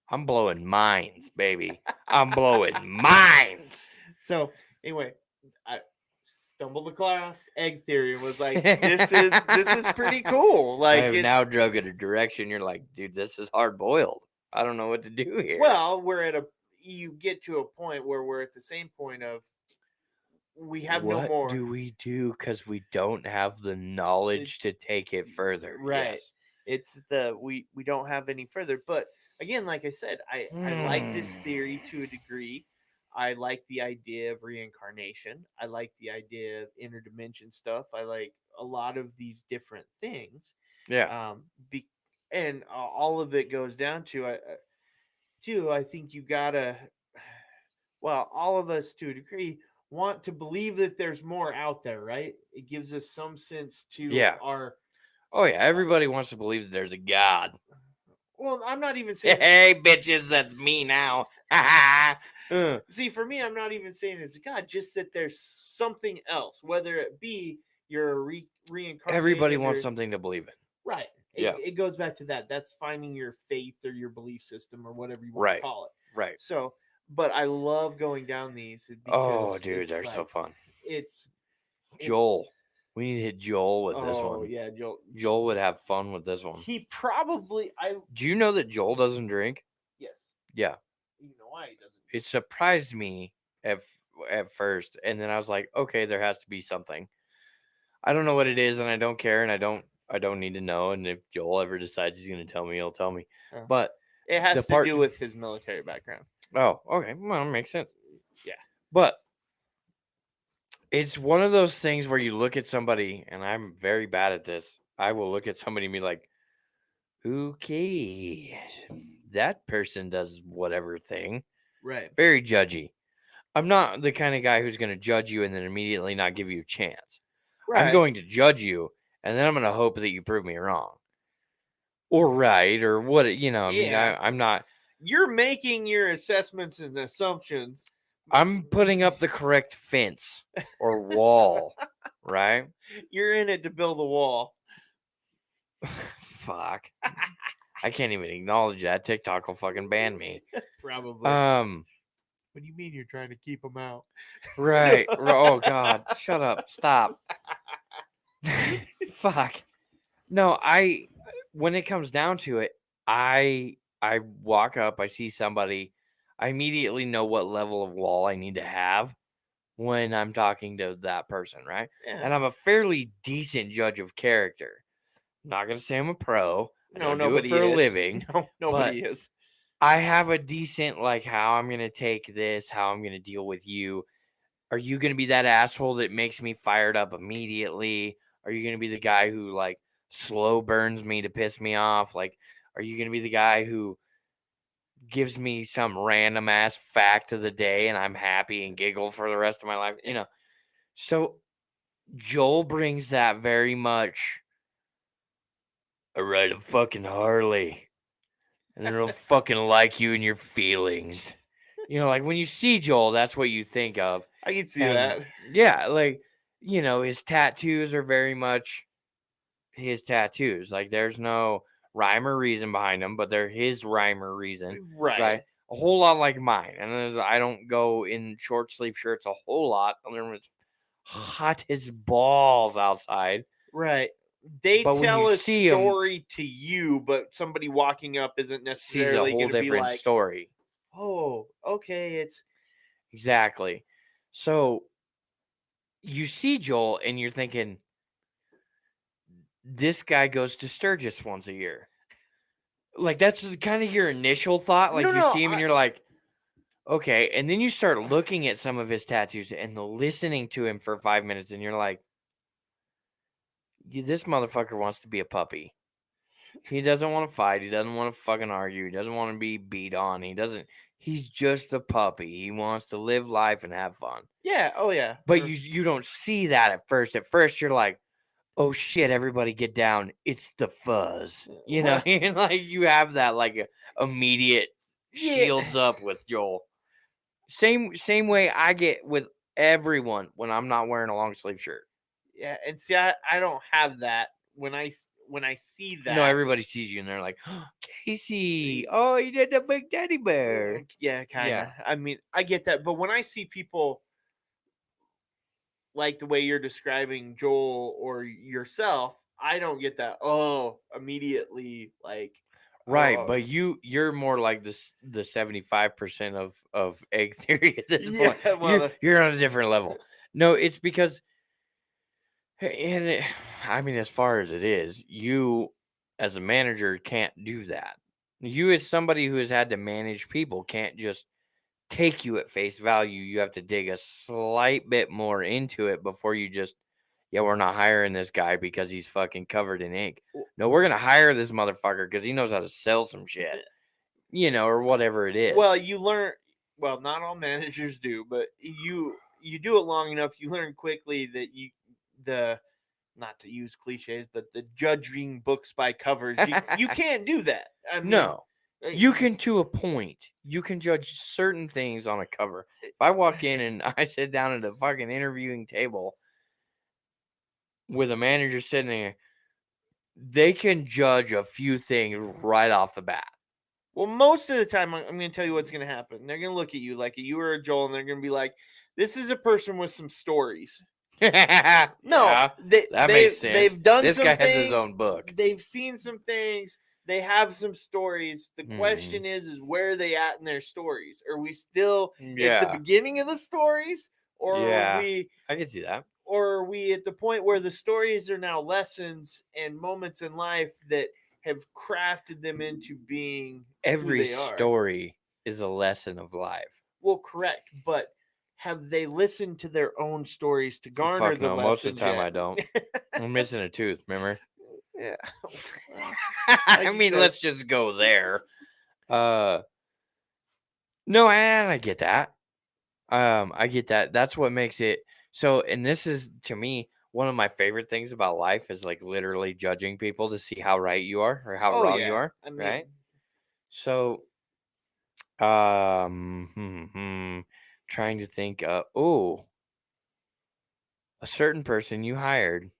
I'm blowing minds, baby. I'm blowing minds. So anyway, I stumbled across egg theory and was like, this is pretty cool. I Like, have it's now drug it a direction. You're like, dude, this is hard boiled. I don't know what to do here. well, you get to a point where we're at the same point of we have no what more. do we do? Because we don't have the knowledge to take it further. Right. Yes. It's we don't have any further. But again, like I said, I like this theory to a degree. I like the idea of reincarnation. I like the idea of interdimension stuff. I like a lot of these different things. Yeah. And all of it goes down to I think you gotta, well, all of us to a degree want to believe that there's more out there, right? It gives us some sense to Yeah. our. Oh, yeah. Everybody wants to believe that there's a God. Well, I'm not even saying. Hey, bitches, that's me now. See, for me, I'm not even saying it's God, just that there's something else, whether it be you're reincarnated. Everybody wants something to believe in. Right. Yeah. It goes back to that. That's finding your faith or your belief system or whatever you want Right. to call it. Right. So, but I love going down these because Oh, dude, they're so fun. It's Joel. We need to hit Joel with this Oh one. yeah, Joel would have fun with this one. He probably Do you know that Joel doesn't drink? Yes. Yeah. You know why he doesn't? It surprised me at first, and then I was like, okay, there has to be something. I don't know what it is, and I don't care, and I don't need to know. And if Joel ever decides he's going to tell me, he'll tell me. But it has to do with his military background. Oh, okay. Well, it makes sense. Yeah. But it's one of those things where you look at somebody, and I'm very bad at this. I will look at somebody and be like, okay, that person does whatever thing. Right. Very judgy. I'm not the kind of guy who's going to judge you and then immediately not give you a chance. Right. I'm going to judge you, and then I'm going to hope that you prove me wrong. Or right, or what, I mean, I'm not. You're making your assessments and assumptions. I'm putting up the correct fence or wall, right? You're in it to build the wall. Fuck. I can't even acknowledge that. TikTok will fucking ban me. Probably. What do you mean you're trying to keep them out? Right. Oh, God. Shut up. Stop. Fuck. No, when it comes down to it, I walk up, I see somebody, I immediately know what level of wall I need to have when I'm talking to that person, right? Yeah. And I'm a fairly decent judge of character. I'm not gonna say I'm a pro. I No, don't do it nobody for a is. living, No, but nobody is. I have a decent like how I'm gonna take this, how I'm gonna deal with you. Are you gonna be that asshole that makes me fired up immediately? Are you gonna be the guy who like slow burns me to piss me off? Like, are you gonna be the guy who gives me some random ass fact of the day and I'm happy and giggle for the rest of my life? You know. So Joel brings that very much. I ride a fucking Harley. And I don't fucking like you and your feelings. You know, like when you see Joel, that's what you think of. I can see And that. yeah, like, you know, his tattoos are very much his tattoos. Like, there's no rhyme or reason behind them, but they're his rhyme or reason, Right. right? A whole lot like mine. And I don't go in short sleeve shirts a whole lot. I mean, it's hot as balls outside. Right. They But when you tell a see him, story to you, but somebody walking up isn't sees a necessarily whole going to be different like, story. "Oh, okay, it's Exactly. So you see Joel and you're thinking, this guy goes to Sturgis once a year. Like that's kind of your initial thought. Like no, you no." see him and you're like, okay. And then you start looking at some of his tattoos and listening to him for 5 minutes, and you're like, this motherfucker wants to be a puppy. He doesn't want to fight. He doesn't want to fucking argue. He doesn't want to be beat on. He doesn't. He's just a puppy. He wants to live life and have fun. Yeah. Oh, yeah. But you don't see that at first. At first, you're like, oh shit, everybody get down. It's the fuzz. You know, Well, like you have that like immediate yeah. shields up with Joel. Same way I get with everyone when I'm not wearing a long sleeve shirt. Yeah, and see, I don't have that. When I see No, that, everybody sees you and they're like, oh, Casey, oh, you did the big teddy bear. yeah, kind Yeah. of. I mean, I get that, but when I see people like the way you're describing Joel or yourself, I don't get that. Oh, immediately like, Right, oh, but you're more like this the 75% of egg theory at this yeah. point. You're Well, you're on a different level. No, it's because and I mean, as far as it is, you as a manager can't do that. You, as somebody who has had to manage people, can't just take you at face value. You have to dig a slight bit more into it before you just, yeah, we're not hiring this guy because he's fucking covered in ink. No, we're going to hire this motherfucker because he knows how to sell some shit, you know, or whatever it well, is. you learn. Well, not all managers do, but you do it long enough, you learn quickly that the not to use cliches, but the judging books by covers, you can't do that. I mean, No, you can to a point. You can judge certain things on a cover. If I walk in and I sit down at a fucking interviewing table with a manager sitting there, they can judge a few things right off the bat. well, most of the time, I'm going to tell you what's going to happen. They're going to look at you like you or a Joel, and they're going to be like, "This is a person with some stories." No, Yeah, that makes sense. they've done This some guy has his things. own book. They've seen some things. They have some stories. The Mhm. question is where are they at in their stories? Are we still at the Yeah, beginning of the stories, yeah, I can see that. or are we at the point where the stories are now lessons and moments in life that have crafted them into being who Every they are? story is a lesson of life. Well, correct, but have they listened to their own stories to garner Fuck the no, most of the lessons time yet? I don't. I'm missing a tooth, remember? Yeah. Well, I like you mean, said, let's just go there. Uh no, and I get that. I get that. That's what makes it so, and this is to me one of my favorite things about life is like literally judging people to see how right you are or how oh wrong you yeah. are, I mean, right? So, trying to think a certain person you hired,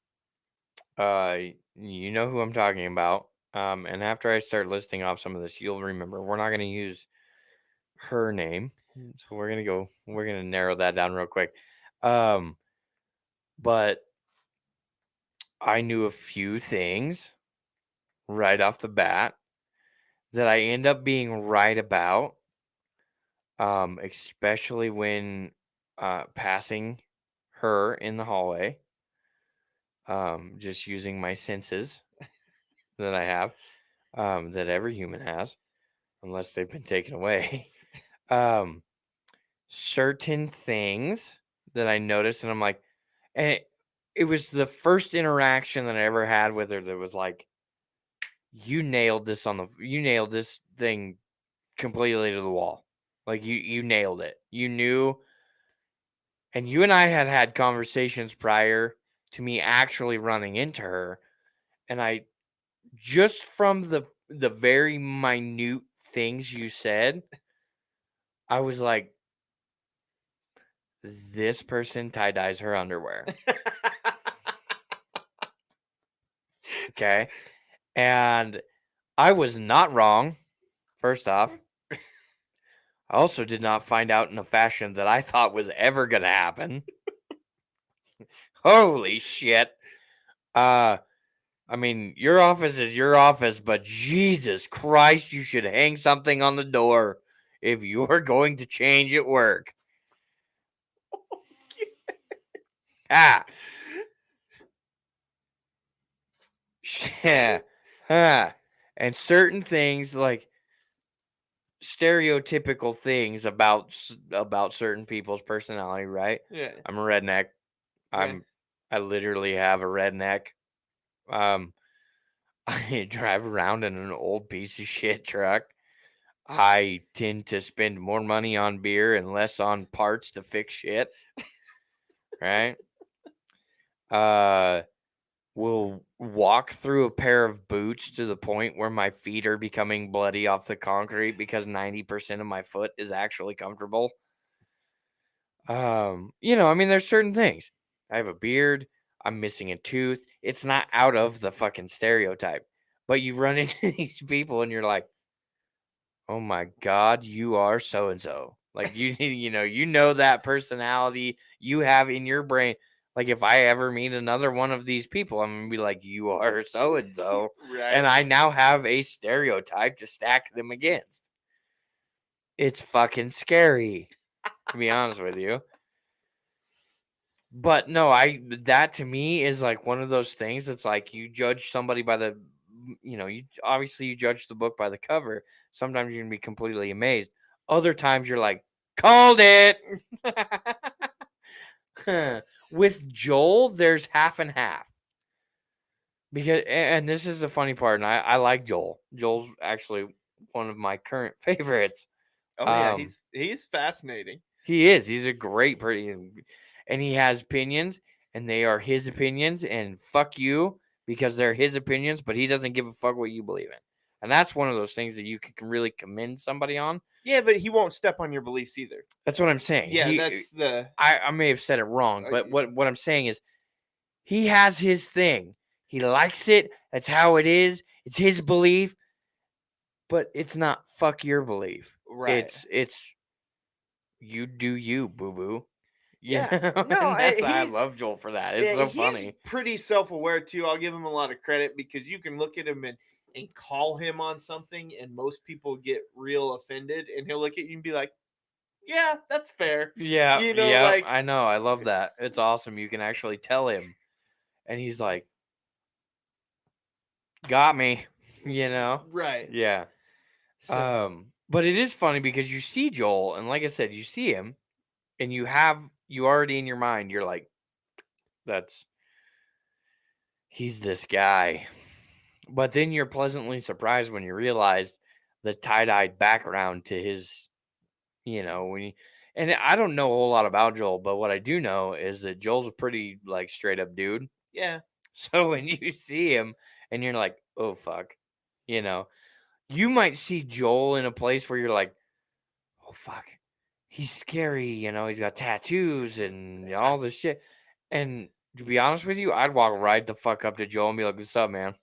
you know who I'm talking about. And after I start listing off some of this, you'll remember. We're not going to use her name, so we're gonna narrow that down real quick. Um, but I knew a few things right off the bat that I end up being right about, especially when passing her in the hallway, just using my senses that I have, that every human has, unless they've been taken away. Certain things that I noticed, and I'm like, and it was the first interaction that I ever had with her that was like, you nailed this thing completely to the wall. Like you nailed it. You knew, and you and I had conversations prior to me actually running into her, and I just from the very minute things you said, I was like, this person tie-dyes her underwear. Okay. And I was not wrong, first off. I also did not find out in a fashion that I thought was ever going to happen. Holy shit. I mean, your office is your office, but Jesus Christ, you should hang something on the door if you're going to change at work. Ah. Yeah. And certain things like stereotypical things about certain people's personality, right? Yeah. I'm a redneck. I literally have a redneck. I drive around in an old piece of shit truck. I tend to spend more money on beer and less on parts to fix shit. Right? Will walk through a pair of boots to the point where my feet are becoming bloody off the concrete because 90% of my foot is actually comfortable. I mean, there's certain things. I have a beard. I'm missing a tooth. It's not out of the fucking stereotype. But you run into these people and you're like, oh my God, you are so and so. Like you know that personality you have in your brain. Like if I ever meet another one of these people, I'm gonna be like, you are so and so. Right. And I now have a stereotype to stack them against. It's fucking scary, to be honest with you. But no, that to me is like one of those things. It's like you judge somebody by the, you judge the book by the cover. Sometimes you're gonna be completely amazed. Other times you're like, called it. With Joel, there's half and half. Because, and this is the funny part, and I like Joel. Joel's actually one of my current favorites. Oh yeah, he's fascinating. He is. He's a great person, and he has opinions, and they are his opinions. And fuck you because they're his opinions, but he doesn't give a fuck what you believe in. And that's one of those things that you can really commend somebody on. Yeah, but he won't step on your beliefs either. That's what I'm saying. Yeah, that's the. I may have said it wrong, but what I'm saying is, he has his thing. He likes it. That's how it is. It's his belief, but it's not fuck your belief. Right. It's you do you, boo boo. Yeah. No, I love Joel for that. It's so funny. He's pretty self-aware too. I'll give him a lot of credit because you can look at him and call him on something, and most people get real offended, and he'll look at you and be like, "Yeah, that's fair." Yeah, like I know. I love that. It's awesome. You can actually tell him, and he's like, "Got me," Right. Yeah. So. But it is funny because you see Joel, and like I said, you see him, and you already in your mind, you're like, he's this guy. But then you're pleasantly surprised when you realize the tie-dyed background to his, and I don't know a whole lot about Joel, but what I do know is that Joel's a pretty like straight up dude. Yeah. So when you see him and you're like, oh fuck, you might see Joel in a place where you're like, oh fuck, he's scary, he's got tattoos and all this shit. And to be honest with you, I'd walk right the fuck up to Joel and be like, what's up, man?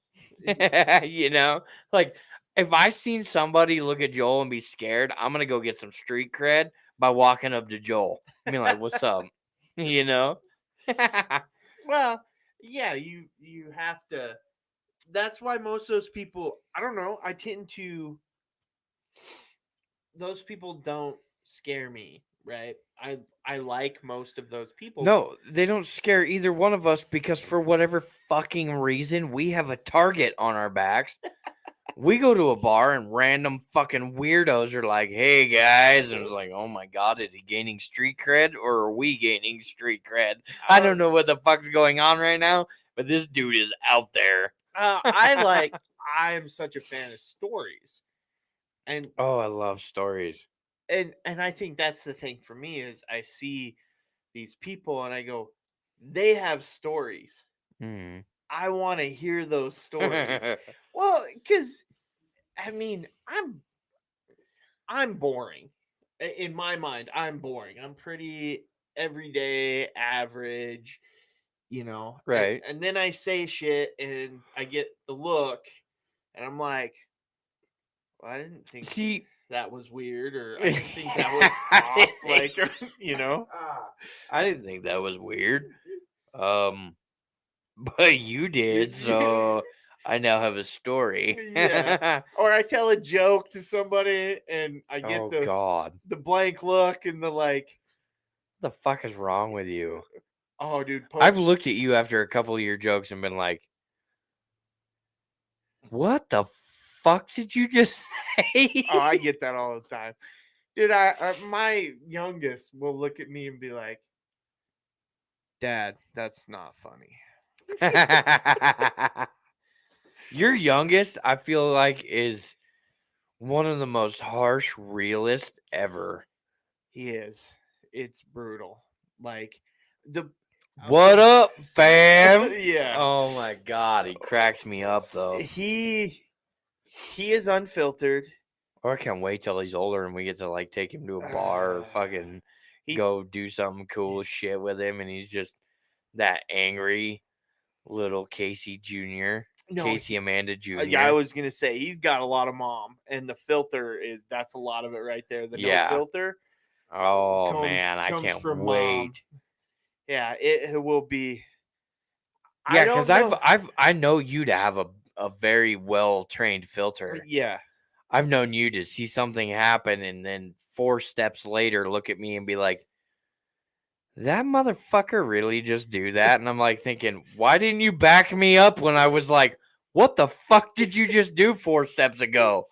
Like if I seen somebody look at Joel and be scared, I'm gonna go get some street cred by walking up to Joel. I mean, like, what's up? Well, yeah, you have to that's why most of those people, I don't know, those people don't scare me, right? I like most of those people. No, they don't scare either one of us because for whatever fucking reason, we have a target on our backs. We go to a bar and random fucking weirdos are like, "Hey guys," and it's like, "Oh my god, is he gaining street cred or are we gaining street cred?" I don't know what the fuck's going on right now, but this dude is out there. I'm such a fan of stories, and Oh, I love stories. I think that's the thing for me is I see these people and I go, they have stories. Hmm. I want to hear those stories. Well, because I mean, I'm boring. In my mind, I'm boring. I'm pretty everyday, average, you know. Right. And then I say shit and I get the look, and I'm like, well, I didn't think See, that was weird, or I didn't think that was off, like, you know. I didn't think that was weird. But you did, so I now have a story. Yeah. Or I tell a joke to somebody and I get Oh God. the blank look and the like, What the fuck is wrong with you? oh dude, I've looked at you after a couple of your jokes and been like, what the fuck did you just say? oh, I get that all the time. Dude, my youngest will look at me and be like, Dad, that's not funny. Your youngest, I feel like, is one of the most harsh realists ever. He is. It's brutal. Like the What up, fam? yeah. Oh my God, he cracks me up though. He is unfiltered. Or I can't wait till he's older and we get to like take him to a bar or fucking go do something cool shit with him, and he's just that angry little Casey Jr. Casey Amanda Jr. Yeah, I was gonna say he's got a lot of mom, and the filter that's a lot of it right there. The no filter. Oh man, I can't wait. Mom. Yeah, it will be. Yeah, because I know you to have a very well trained filter. Yeah. I've known you to see something happen and then 4 steps later look at me and be like, that motherfucker really just do that? And I'm like thinking, why didn't you back me up when I was like, what the fuck did you just do 4 steps ago?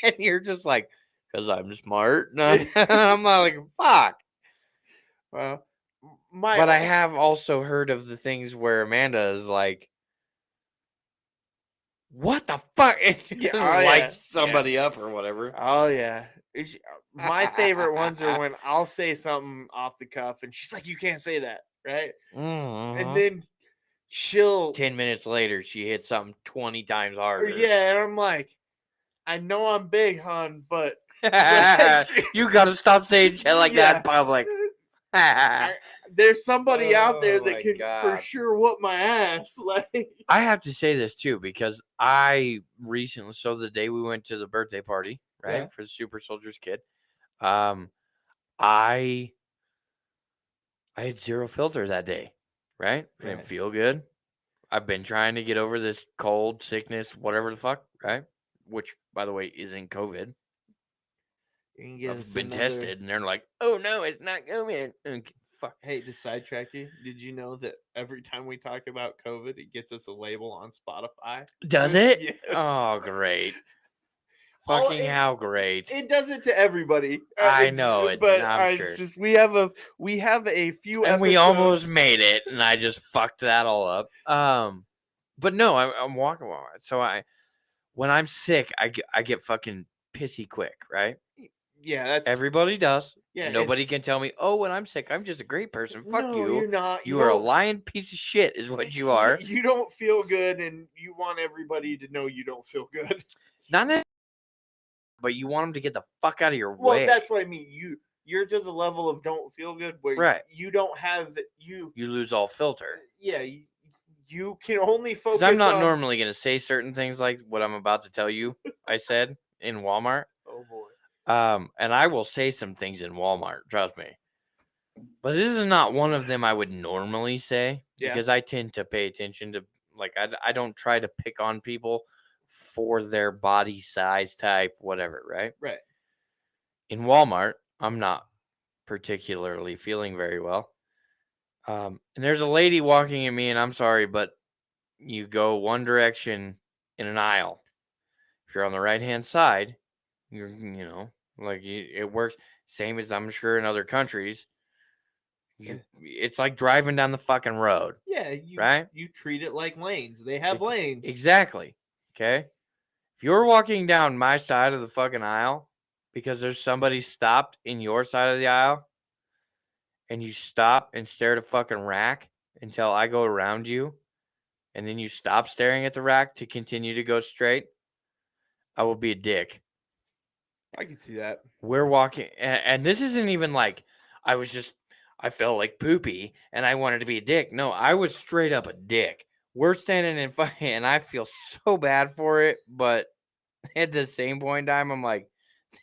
And you're just like, because I'm smart. And I'm not like, fuck. Well, but I have also heard of the things where Amanda is like, what the fuck? Light somebody up or whatever. Oh yeah. My favorite ones are when I'll say something off the cuff and she's like, you can't say that, right? Mm-hmm. And then she'll 10 minutes later she hits something 20 times harder. Yeah, and I'm like, I know I'm big, hon, but you gotta stop saying shit like that in public. There's somebody out there that can for sure whoop my ass. Like, I have to say this too, because I recently, so the day we went to the birthday party, right, for the Super Soldier's kid, I had 0 filter that day, right? I didn't feel good. I've been trying to get over this cold, sickness, whatever the fuck, right? Which, by the way, isn't COVID. I've been tested, and they're like, "Oh no, it's not COVID." Fuck. Hey, to sidetrack you, did you know that every time we talk about COVID, it gets us a label on Spotify? Does it? Yes. Oh, great. Fucking how great. It does it to everybody. I know it, but I'm sure. We have a few and we almost made it, and I just fucked that all up. But no, I'm walking. So when I'm sick, I get fucking pissy quick, right? Yeah, that's everybody does. Yeah, nobody can tell me, oh, when I'm sick, I'm just a great person. Fuck you. You're not. You are a lying piece of shit, is what you are. You don't feel good, and you want everybody to know you don't feel good. Not that, but you want them to get the fuck out of your way. Well, that's what I mean. You're to the level of don't feel good where you don't have you lose all filter. Yeah, you can only focus. I'm not normally going to say certain things like what I'm about to tell you. I said in Walmart. Oh boy. And I will say some things in Walmart, trust me. But this is not one of them I would normally say because I tend to pay attention to like I don't try to pick on people for their body size type, whatever, right? Right. In Walmart, I'm not particularly feeling very well. And there's a lady walking at me, and I'm sorry, but you go one direction in an aisle. If you're on the right hand side, it works. Same as I'm sure in other countries. It's like driving down the fucking road. Yeah, right? You treat it like lanes. They have lanes. Exactly. Okay. If you're walking down my side of the fucking aisle because there's somebody stopped in your side of the aisle, and you stop and stare at a fucking rack until I go around you, and then you stop staring at the rack to continue to go straight, I will be a dick. I can see that. We're walking, and this isn't even like I felt like poopy and I wanted to be a dick. No, I was straight up a dick. We're standing in front, and I feel so bad for it, but at the same point in time, I'm like,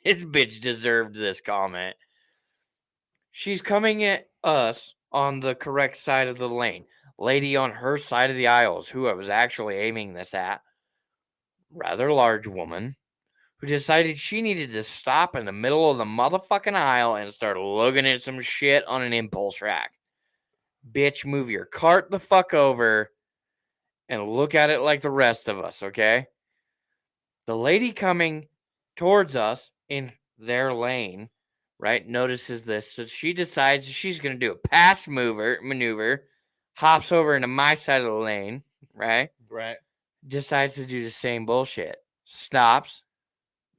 this bitch deserved this comment. She's coming at us on the correct side of the lane. Lady on her side of the aisles, who I was actually aiming this at, rather large woman, who decided she needed to stop in the middle of the motherfucking aisle and start looking at some shit on an impulse rack. Bitch, move your cart the fuck over and look at it like the rest of us, okay? The lady coming towards us in their lane, right, notices this. So she decides she's going to do a pass maneuver, hops over into my side of the lane, right? Right. Decides to do the same bullshit. Stops,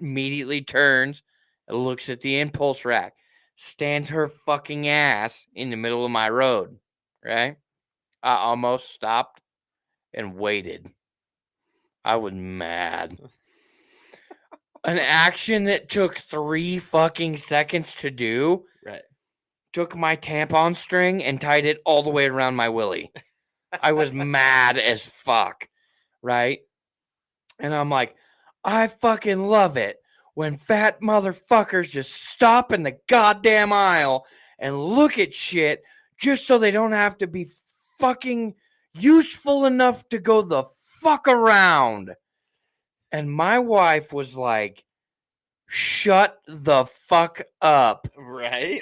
immediately turns, and looks at the impulse rack. Stands her fucking ass in the middle of my road, right? I almost stopped and waited. I was mad. An action that took 3 fucking seconds to do. Right. Took my tampon string and tied it all the way around my willy. I was mad as fuck, right? And I'm like, I fucking love it when fat motherfuckers just stop in the goddamn aisle and look at shit just so they don't have to be fucking useful enough to go the fuck around. And my wife was like, shut the fuck up. Right.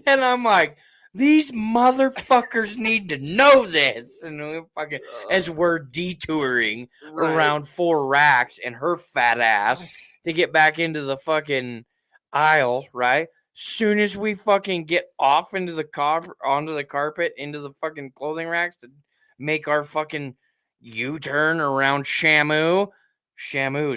And I'm like, these motherfuckers need to know this. And we fucking, as we're detouring around 4 racks and her fat ass to get back into the fucking aisle, right? Soon as we fucking get off into the onto the carpet, into the fucking clothing racks to make our fucking U-turn around Shamu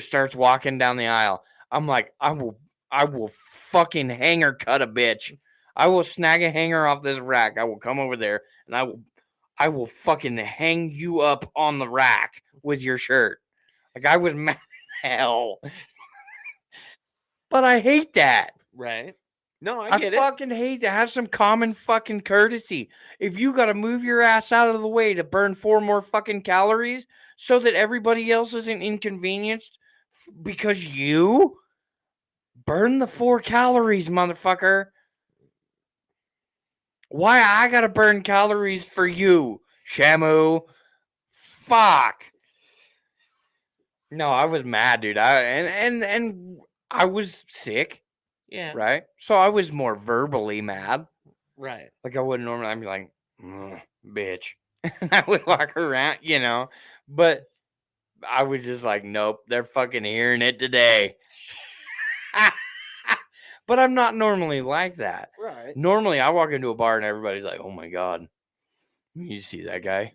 starts walking down the aisle. I'm like, I will fucking hanger cut a bitch. I will snag a hanger off this rack. I will come over there and I will fucking hang you up on the rack with your shirt. Like, I was mad as hell. But I hate that. Right. No, I get it. Fucking hate to have some common fucking courtesy. If you got to move your ass out of the way to burn 4 more fucking calories so that everybody else isn't inconvenienced because you burn the 4 calories, motherfucker. Why I gotta burn calories for you, Shamu? Fuck. No, I was mad, dude. And I was sick. Yeah. Right? So I was more verbally mad. Right. Like I wouldn't normally. I'd be like, bitch. And I would walk around, But I was just like, nope, they're fucking hearing it today. But I'm not normally like that. Right. Normally, I walk into a bar and everybody's like, oh my God. You see that guy?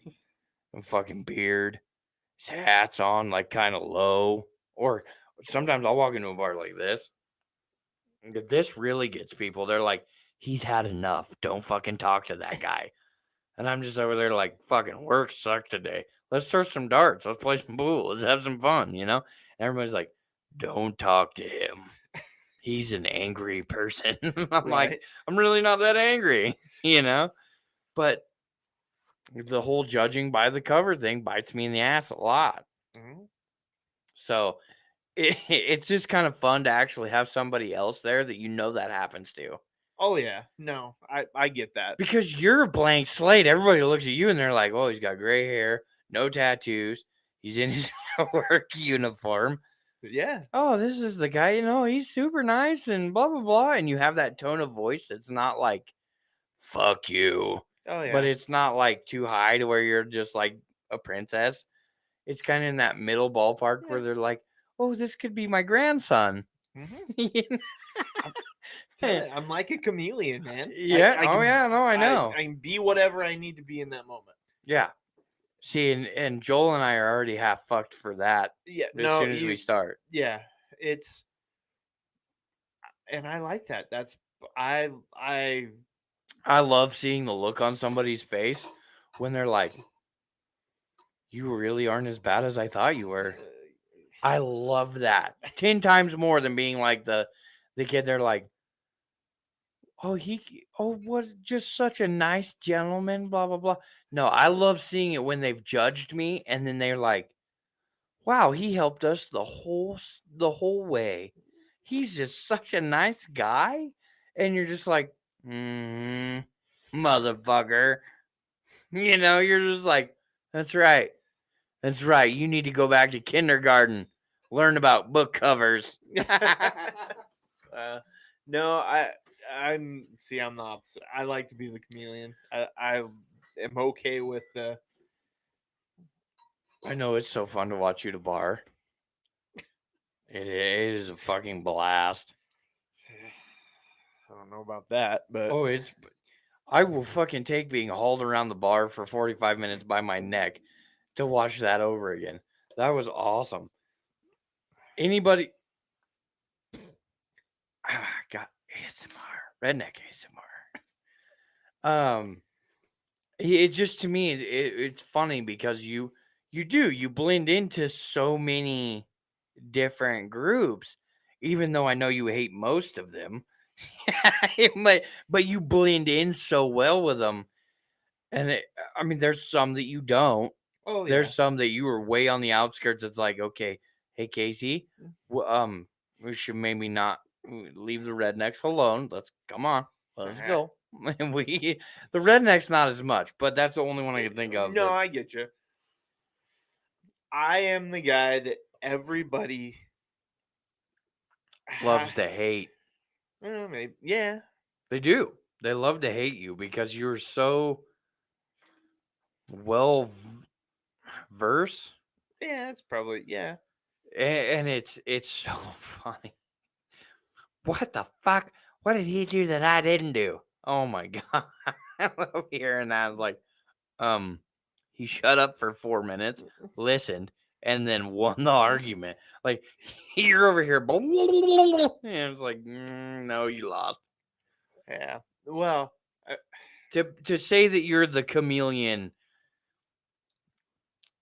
A fucking beard. His hat's on, like, kind of low. Or sometimes I'll walk into a bar like this. If this really gets people, they're like, he's had enough. Don't fucking talk to that guy. And I'm just over there like, fucking work sucked today. Let's throw some darts. Let's play some pool. Let's have some fun, And everybody's like, don't talk to him. He's an angry person. I'm like, I'm really not that angry, But the whole judging by the cover thing bites me in the ass a lot. Mm-hmm. So it's just kind of fun to actually have somebody else there that that happens to. Oh, yeah. No, I get that. Because you're a blank slate. Everybody looks at you and they're like, oh, he's got gray hair. no tattoos. He's in his work uniform. Yeah. Oh, this is the guy, he's super nice and blah, blah, blah. And you have that tone of voice that's not like, fuck you. Oh But yeah. it's not like too high to where you're just like a princess. It's kind of in that middle ballpark where Yeah. they're like, oh, this could be my grandson. Mm-hmm. I'm like a chameleon, man. Yeah. I Oh, can yeah. No, I know. I can be whatever I need to be in that moment. Yeah. See, and Joel and I are already half fucked for that Yeah. as No, soon as we start. yeah. It's and I like that. That's I I love seeing the look on somebody's face when they're like, you really aren't as bad as I thought you were. I love that 10 times more than being like the kid. They're like, what, just such a nice gentleman, blah, blah, blah. No, I love seeing it when they've judged me and then they're like, wow, he helped us the whole way. He's just such a nice guy. And you're just like, motherfucker. You're just like, that's right. That's right. You need to go back to kindergarten, learn about book covers. no, I'm I'm the opposite. I like to be the chameleon. I am okay with the I know it's so fun to watch you to bar. It is a fucking blast. I don't know about that, but Oh, I will fucking take being hauled around the bar for 45 minutes by my neck to watch that over again. That was awesome. Anybody got ASMR, Redneck ASMR. It just, to me, it's funny because you blend into so many different groups, even though I know you hate most of them. but you blend in so well with them. And I mean, there's some that you don't. oh yeah. There's some that you were way on the outskirts. It's like, okay, hey Casey, we should maybe not leave the rednecks alone. Come on, let's go. And the rednecks not as much, but that's the only one I can think of. No, I get you. I am the guy that everybody loves to hate. Maybe, yeah. They do. They love to hate you because you're so well versed. Yeah, that's probably yeah. And it's so funny. What the fuck? What did he do that I didn't do? Oh my god. I love hearing that. I was like, he shut up for 4 minutes, listened, and then won the argument. Like, you're over here. And it's like, no, you lost. Yeah. Well, To say that you're the chameleon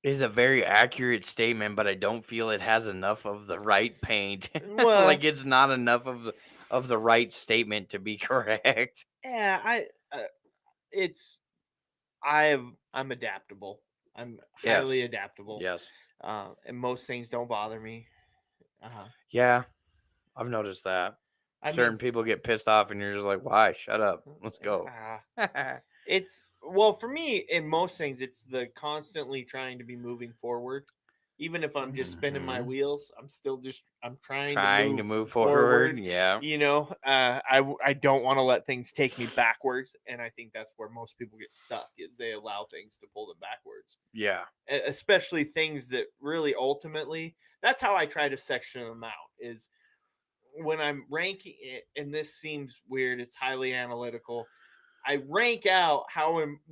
is a very accurate statement, but I don't feel it has enough of the right paint. well, Like, it's not enough of the right statement to be correct. yeah. I'm adaptable. I'm highly adaptable. Yes. And most things don't bother me. Yeah, I've noticed that. Certain people get pissed off, and you're just like, "Why? Shut up. Let's go." It's well for me in most things. It's the constantly trying to be moving forward. Even if I'm just spinning my wheels, I'm trying to move forward. Yeah. I don't want to let things take me backwards, and I think that's where most people get stuck is they allow things to pull them backwards. Yeah. Especially things that really ultimately. That's how I try to section them out. Is when I'm ranking it, and this seems weird. It's highly analytical. I rank out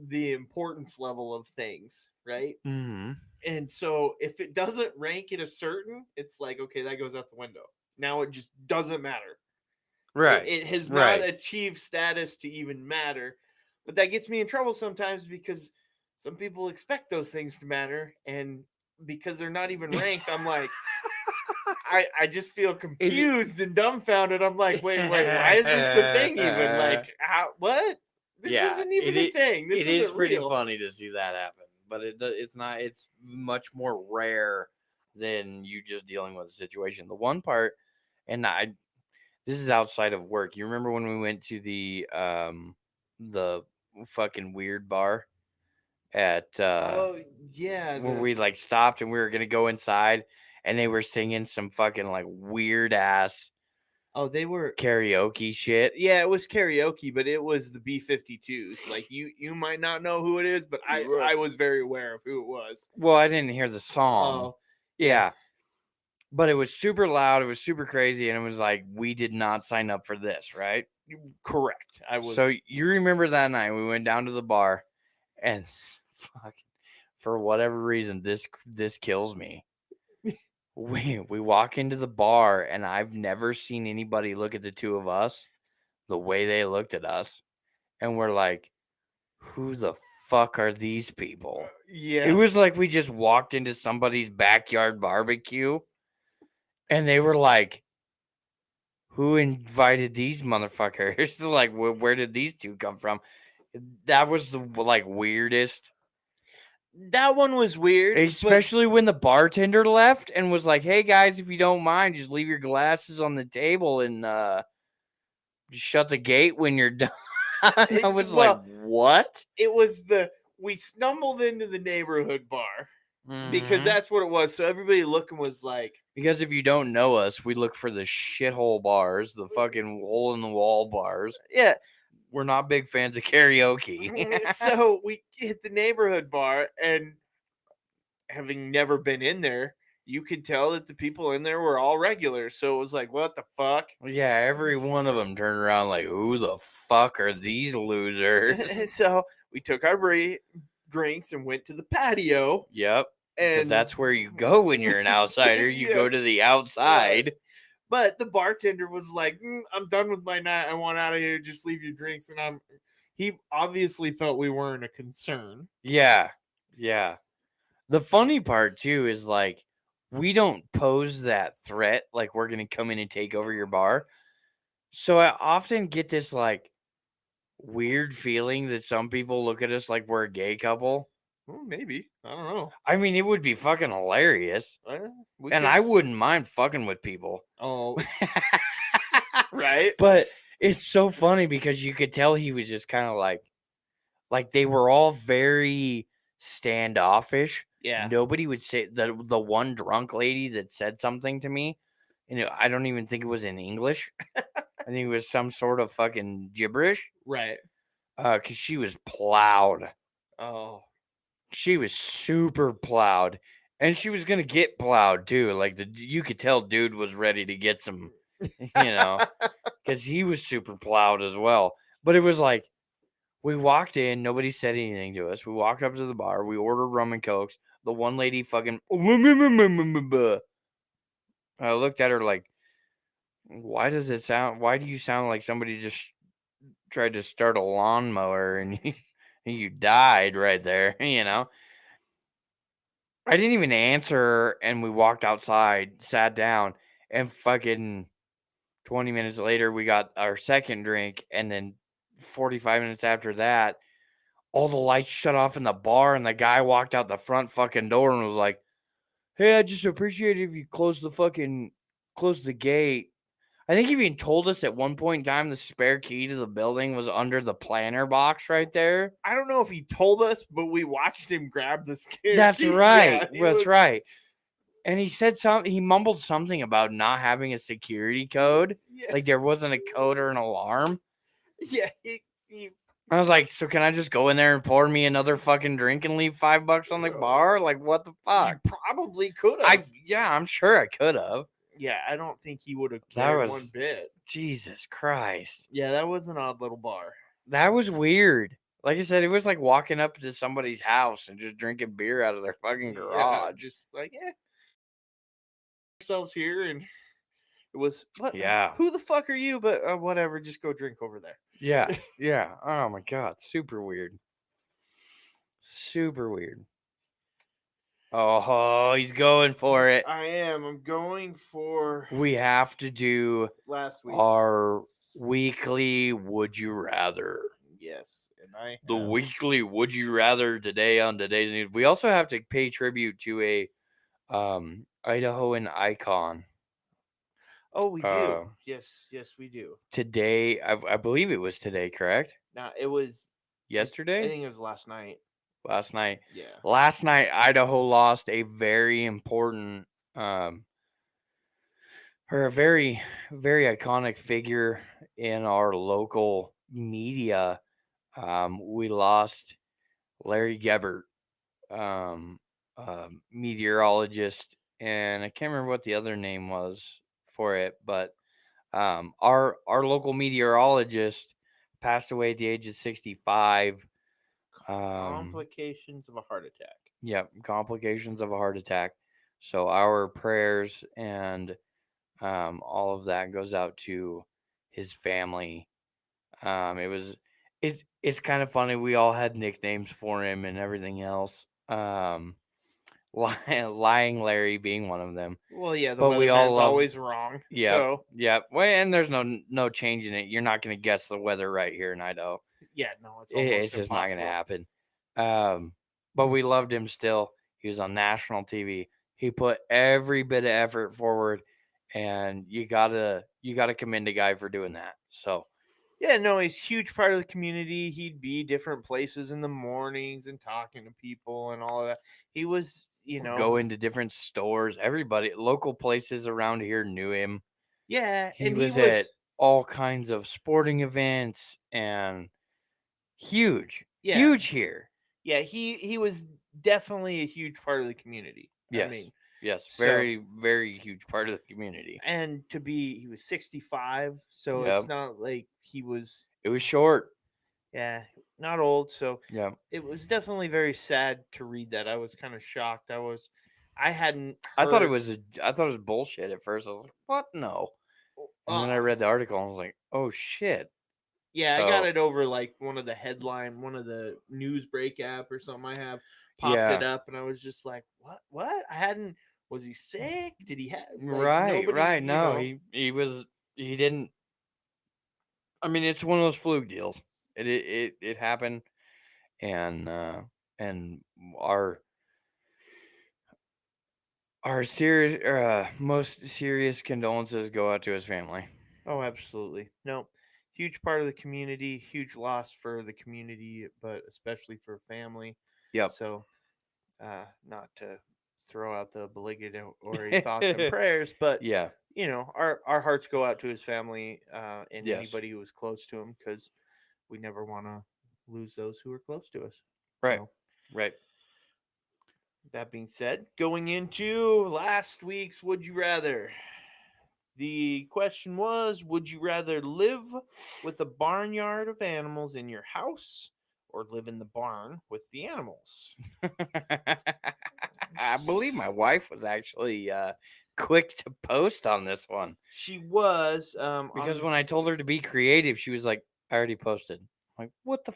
the importance level of things, right? Mm-hmm. And so if it doesn't rank at a certain, it's like, okay, that goes out the window. Now it just doesn't matter. Right. It has not achieved status to even matter. But that gets me in trouble sometimes because some people expect those things to matter. And because they're not even ranked, I'm like, I just feel confused and dumbfounded. I'm like, wait, why is this a thing even? Like, what? This isn't even a thing. This is isn't pretty real. funny to see that happen, but it's not. It's much more rare than you just dealing with a situation. The one part, and this is outside of work. You remember when we went to the fucking weird bar at Oh yeah, where we like stopped and we were gonna go inside, and they were singing some fucking like weird ass they were. karaoke shit. Yeah, it was karaoke, but it was the B-52s. Like you might not know who it is, but I was very aware of who it was. Well, I didn't hear the song. Oh Yeah. But it was super loud, it was super crazy, and it was like, we did not sign up for this, right? correct. I was. So you remember that night we went down to the bar, and fuck, for whatever reason, this kills me. We walk into the bar, and I've never seen anybody look at the two of us the way they looked at us, and we're like, who the fuck are these people? Yeah. It was like we just walked into somebody's backyard barbecue, and they were like, who invited these motherfuckers? Like, where did these two come from? That was the like weirdest. That one was weird, Especially when the bartender left and was like, "Hey guys, if you don't mind, just leave your glasses on the table and just shut the gate when you're done." I was like, "What?" It was we stumbled into the neighborhood bar because Mhm. that's what it was. So everybody looking was like, Because if you don't know us, we look for the shithole bars, the fucking hole in the wall bars. yeah. We're not big fans of karaoke. So we hit the neighborhood bar, and having never been in there, you could tell that the people in there were all regulars. So it was like, what the fuck? Yeah, every one of them turned around like, who the fuck are these losers? So we took our drinks and went to the patio. Yep. Because And that's where you go when you're an outsider. You Yeah. go to the outside. But the bartender was like, I'm done with my night. I want out of here. Just leave your drinks. And he obviously felt we weren't a concern. Yeah. Yeah. The funny part, too, is like, we don't pose that threat like we're going to come in and take over your bar. So I often get this like weird feeling that some people look at us like we're a gay couple. Well, maybe. I don't know. I mean, it would be fucking hilarious. And I wouldn't mind fucking with people. Oh, right. But it's so funny because you could tell he was just kind of like they were all very standoffish. Yeah. Nobody would say the one drunk lady that said something to me. I don't even think it was in English. I think it was some sort of fucking gibberish. Right. Because she was plowed. Oh. She was super plowed. And she was gonna get plowed too. Like you could tell dude was ready to get some, because he was super plowed as well. But it was like, we walked in, nobody said anything to us. We walked up to the bar, we ordered rum and cokes. The one lady fucking I looked at her like, why do you sound like somebody just tried to start a lawnmower and you died right there, I didn't even answer her, and we walked outside, sat down, and fucking 20 minutes later, we got our second drink, and then 45 minutes after that, all the lights shut off in the bar, and the guy walked out the front fucking door and was like, "Hey, I just appreciate it if you close the gate." I think he even told us at one point in time the spare key to the building was under the planter box right there. I don't know if he told us, but we watched him grab the scare That's key. right. Yeah, That's right. And he said he mumbled something about not having a security code. Yeah. Like there wasn't a code or an alarm. Yeah. I was like, so can I just go in there and pour me another fucking drink and leave $5 on the bar? Like, what the fuck? You probably could have. Yeah, I'm sure I could have. Yeah, I don't think he would have cared one bit. Jesus Christ. Yeah, that was an odd little bar. That was weird. Like I said, it was like walking up to somebody's house and just drinking beer out of their fucking garage. Yeah, just like, ourselves here, and it was, what? Yeah. Who the fuck are you? But whatever, just go drink over there. Yeah, yeah. Oh my God, super weird. Super weird. Oh, he's going for it. I am. I'm going for. We have to do last week our weekly Would You Rather. Yes, and the weekly Would You Rather today on today's news. We also have to pay tribute to a Idahoan icon. Oh, we do. Yes, we do. Today, I believe it was today, correct? No, it was yesterday. I think it was last night. last night. Yeah. Last night, Idaho lost a very important, or a very, very iconic figure in our local media. We lost Larry Gebert, um, meteorologist, and I can't remember what the other name was for it, but our local meteorologist passed away at the age of 65. Complications of a heart attack. Yeah, complications of a heart attack. So our prayers and all of that goes out to his family. It was it's kind of funny. We all had nicknames for him and everything else. Lying Larry being one of them. Well, yeah, the But we all weatherman's love. always wrong. Yeah, So yeah. Well, and there's no changing it. You're not going to guess the weather right here in Idaho. yeah, no, it's It's almost just not going to impossible. happen. But we loved him still. He was on national TV. He put every bit of effort forward, and you gotta commend a guy for doing that. So Yeah, no, he's a huge part of the community. He'd be different places in the mornings and talking to people and all of that. He was, go into different stores. Everybody, local places around here knew him. yeah, He and he was at was, all kinds of sporting events and huge, yeah, huge here. yeah, he was definitely a huge part of the community. I Yes, mean, yes, so very, very huge part of the community. and he was 65, so it's Yep, not like he was, it was short. yeah, not old. So Yep. it was definitely very sad to read that. I was kind of shocked. I hadn't I thought it heard. was I thought it was bullshit at first. I was like, "What? No." And then I Uh, read the article and I was like, "Oh shit!" yeah, I got So it over like one of the news break app or something. I have popped it yeah, up, and I was just like, "What? What? I hadn't. Was he sick? Did he have like right, nobody? right. No, he didn't. I mean, it's one of those fluke deals. It happened, and and our our serious most serious condolences go out to his family. Oh, absolutely. No, huge part of the community, huge loss for the community, but especially for family. Yep. So, not to throw out the obligatory thoughts and prayers, but Yeah. our hearts go out to his family and Yes. anybody who was close to him because we never want to lose those who are close to us. Right. So, Right. that being said, going into last week's Would You Rather, the question was, would you rather live with a barnyard of animals in your house or live in the barn with the animals? I believe my wife was actually quick to post on this one She was because on when I told her to be creative, she was like, "I already posted." I'm like, what the?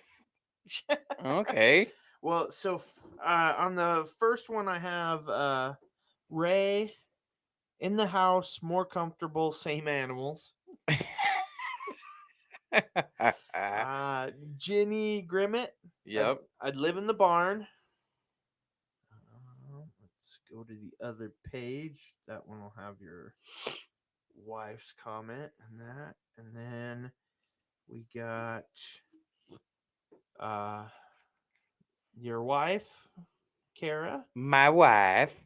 Okay. well, so on the first one I have Ray in the house, more comfortable, same animals. Ginny Grimmett, I'd, Yep. I'd live in the barn. Let's go to the other page. That one will have your wife's comment and that. And then we got uh your wife, Kara. My wife.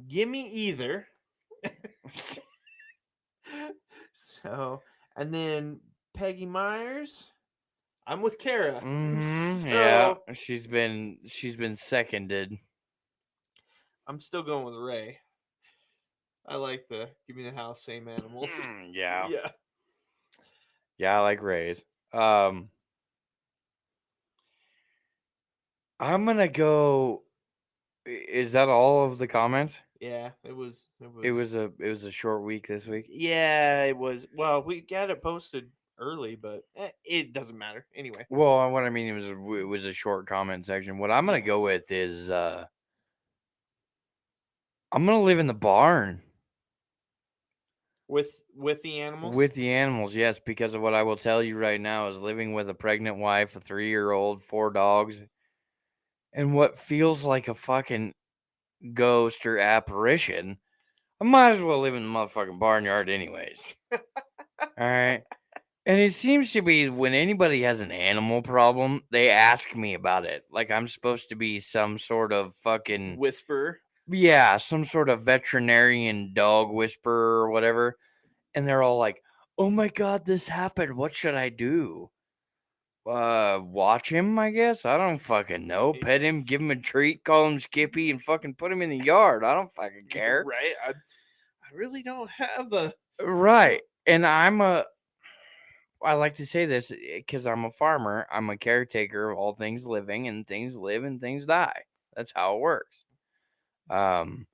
Gimme either. So, and then Peggy Myers. I'm with Kara. Yeah, So she's been seconded. I'm still going with Ray. I like the give me the house, same animals. Yeah. Yeah. Yeah, I like Rays. I'm gonna go. Is that all of the comments? Yeah, it was It was a short week this week. yeah, it was. Well, we got it posted early, but it doesn't matter anyway. Well, what I mean it was a short comment section. What I'm gonna go with is I'm gonna live in the barn With the animals. with the animals. Yes, because of what I will tell you right now is living with a pregnant wife, a 3-year-old, 4 dogs, and what feels like a fucking ghost or apparition. I might as well live in the motherfucking barnyard, anyways. All right. And it seems to be when anybody has an animal problem, they ask me about it. Like I'm supposed to be some sort of fucking Whisper. yeah, some sort of veterinarian dog whisperer or whatever. And they're all like, "Oh my god, this happened. What should I do?" Watch him, I guess. I don't fucking know. Pet him, give him a treat, call him Skippy, and fucking put him in the yard. I don't fucking care. Right. I really don't have a. Right. And I like to say this because I'm a farmer. I'm a caretaker of all things living, and things live and things die. That's how it works. Um,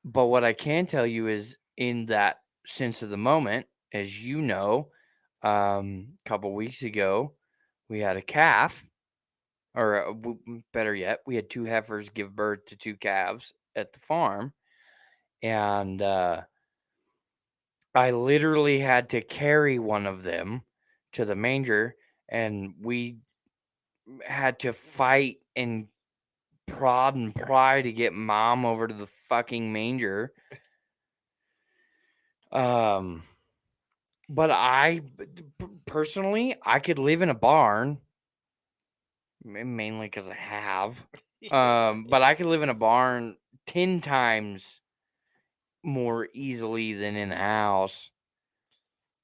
but what I can tell you is in that sense of the moment, as you know, a couple weeks ago, we had a calf, or better yet, we had two heifers give birth to two calves at the farm. And I literally had to carry one of them to the manger, and we had to fight and prod and pry to get mom over to the fucking manger. But personally, I could live in a barn, mainly because I have. But I could live in a barn 10 times more easily than in a house.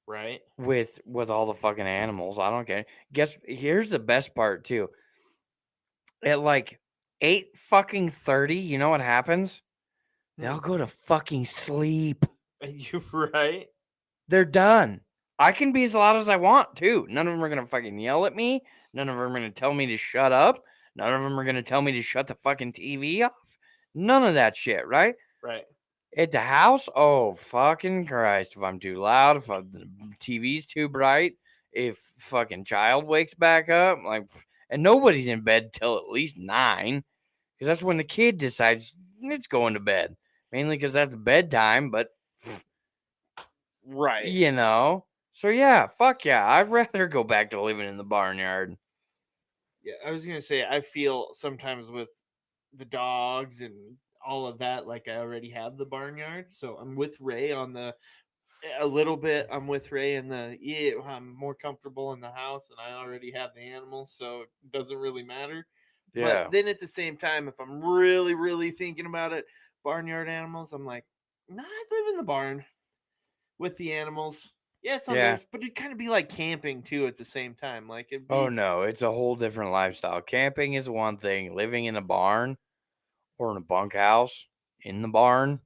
Right. With all the fucking animals. I don't care. Guess here's the best part too. At like 8:30, you know what happens? They all go to fucking sleep. You right? They're done. I can be as loud as I want too. None of them are gonna fucking yell at me. None of them are gonna tell me to shut up. None of them are gonna tell me to shut the fucking TV off. None of that shit, right? Right. At the house, oh fucking Christ! If I'm too loud, if the TV's too bright, if fucking child wakes back up, like, and nobody's in bed till at least 9, because that's when the kid decides it's going to bed. Mainly because that's bedtime, but Right. you know. So yeah, fuck yeah, I'd rather go back to living in the barnyard. Yeah, I was gonna say I feel sometimes with the dogs and all of that, like I already have the barnyard, so I'm with Ray on the a little bit. I'm with Ray in the yeah. I'm more comfortable in the house, and I already have the animals, so it doesn't really matter. But Yeah, then at the same time, if I'm really, really thinking about it, barnyard animals, I'm like, nah, I live in the barn with the animals. Yeah, it's yeah. nice, but it'd kind of be like camping too at the same time. Like it'd Oh be no, it's a whole different lifestyle. Camping is one thing. Living in a barn or in a bunkhouse in the barn,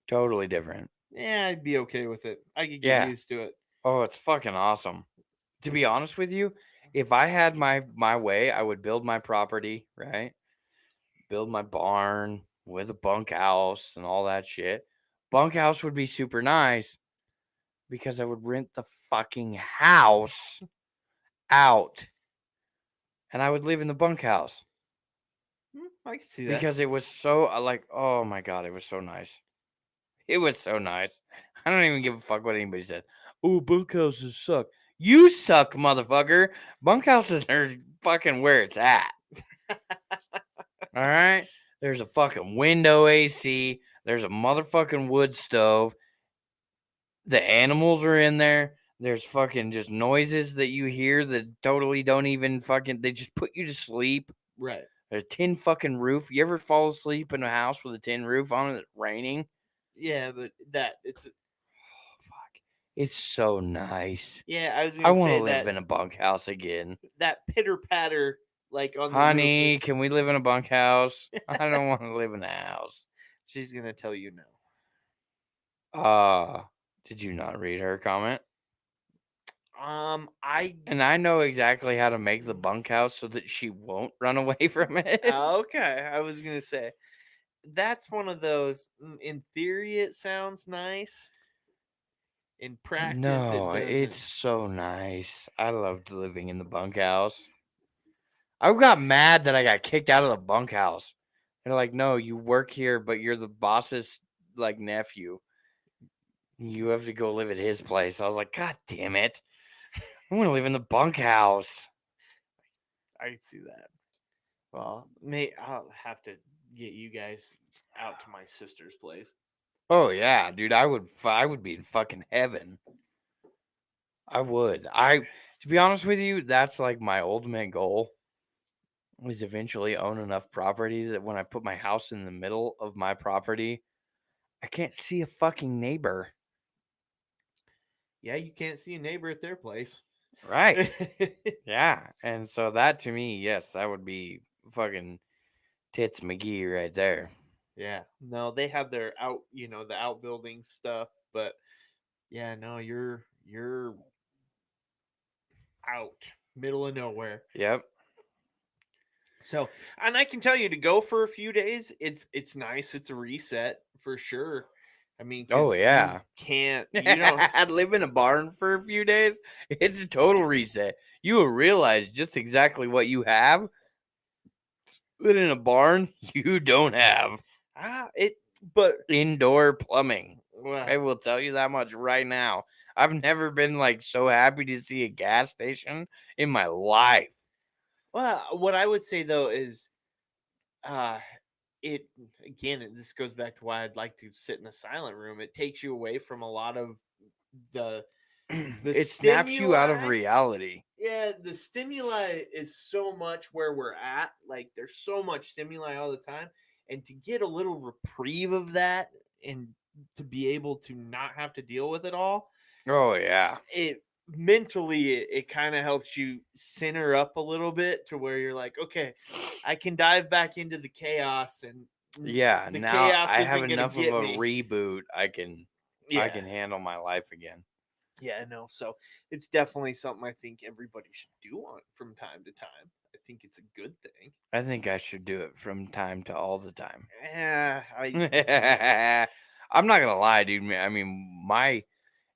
totally different. yeah, I'd be okay with it. I could get Yeah. used to it. Oh, it's fucking awesome. To be honest with you, if I had my way, I would build my property, right? Build my barn with a bunkhouse and all that shit. Bunkhouse would be super nice because I would rent the fucking house out and I would live in the bunkhouse I can see that. because it was so like, oh my god, it was so nice. It was so nice. I don't even give a fuck what anybody said. Oh, bunkhouses suck. You suck, motherfucker. Bunkhouses are fucking where it's at. All right? There's a fucking window AC. There's a motherfucking wood stove. The animals are in there. There's fucking just noises that you hear that totally don't even fucking, they just put you to sleep. Right. There's a tin fucking roof. You ever fall asleep in a house with a tin roof on it raining? Yeah, but that it's Fuck. It's so nice. yeah. I was I gonna want to say live that in a bunkhouse again. that pitter patter like on the roof Honey, is. can we live in a bunkhouse? I don't want to live in a house. She's gonna tell you no. Did you not read her comment? I And I know exactly how to make the bunkhouse so that she won't run away from it. okay. I was gonna say that's one of those. In theory, it sounds nice. In practice, it No, it's doesn't. so nice. I loved living in the bunkhouse. I got mad that I got kicked out of the bunkhouse. They're like, no, you work here, but you're the boss's like nephew. You have to go live at his place. I was like, God damn it. I want to live in the bunkhouse. I can see that. Well, may I'll have to get you guys out to my sister's place. Oh yeah, dude, I would be in fucking heaven. I would. To be honest with you, that's like my ultimate goal is eventually own enough property that when I put my house in the middle of my property, I can't see a fucking neighbor. Yeah, you can't see a neighbor at their place. Right. Yeah. And so that to me, yes, that would be fucking Tits McGee right there. Yeah. No, they have their the outbuilding stuff, but yeah, no, you're out, middle of nowhere. Yep. So, and I can tell you to go for a few days, it's nice. It's a reset for sure. I mean, Oh, because yeah. you don't. I'd live in a barn for a few days. It's a total reset. You will realize just exactly what you have that in a barn you don't have. But Indoor plumbing. well, I will tell you that much right now. I've never been like so happy to see a gas station in my life. what I would say though is, uh, it again. This goes back to why I'd like to sit in a silent room. It takes you away from a lot of the It snaps you out of stimuli. reality. Yeah, the stimuli is so much where we're at. Like there's so much stimuli all the time. And to get a little reprieve of that and to be able to not have to deal with it all, Oh, yeah. it mentally it kind of helps you center up a little bit to where you're like, okay, I can dive back into the chaos and Yeah, the now chaos I have isn't gonna enough of get a me. reboot. I Yeah. can handle my life again. Yeah, no. So it's definitely something I think everybody should do on from time to time. I think it's a good thing. I think I should do it from time to all the time. Yeah, I'm not gonna lie, dude. I mean,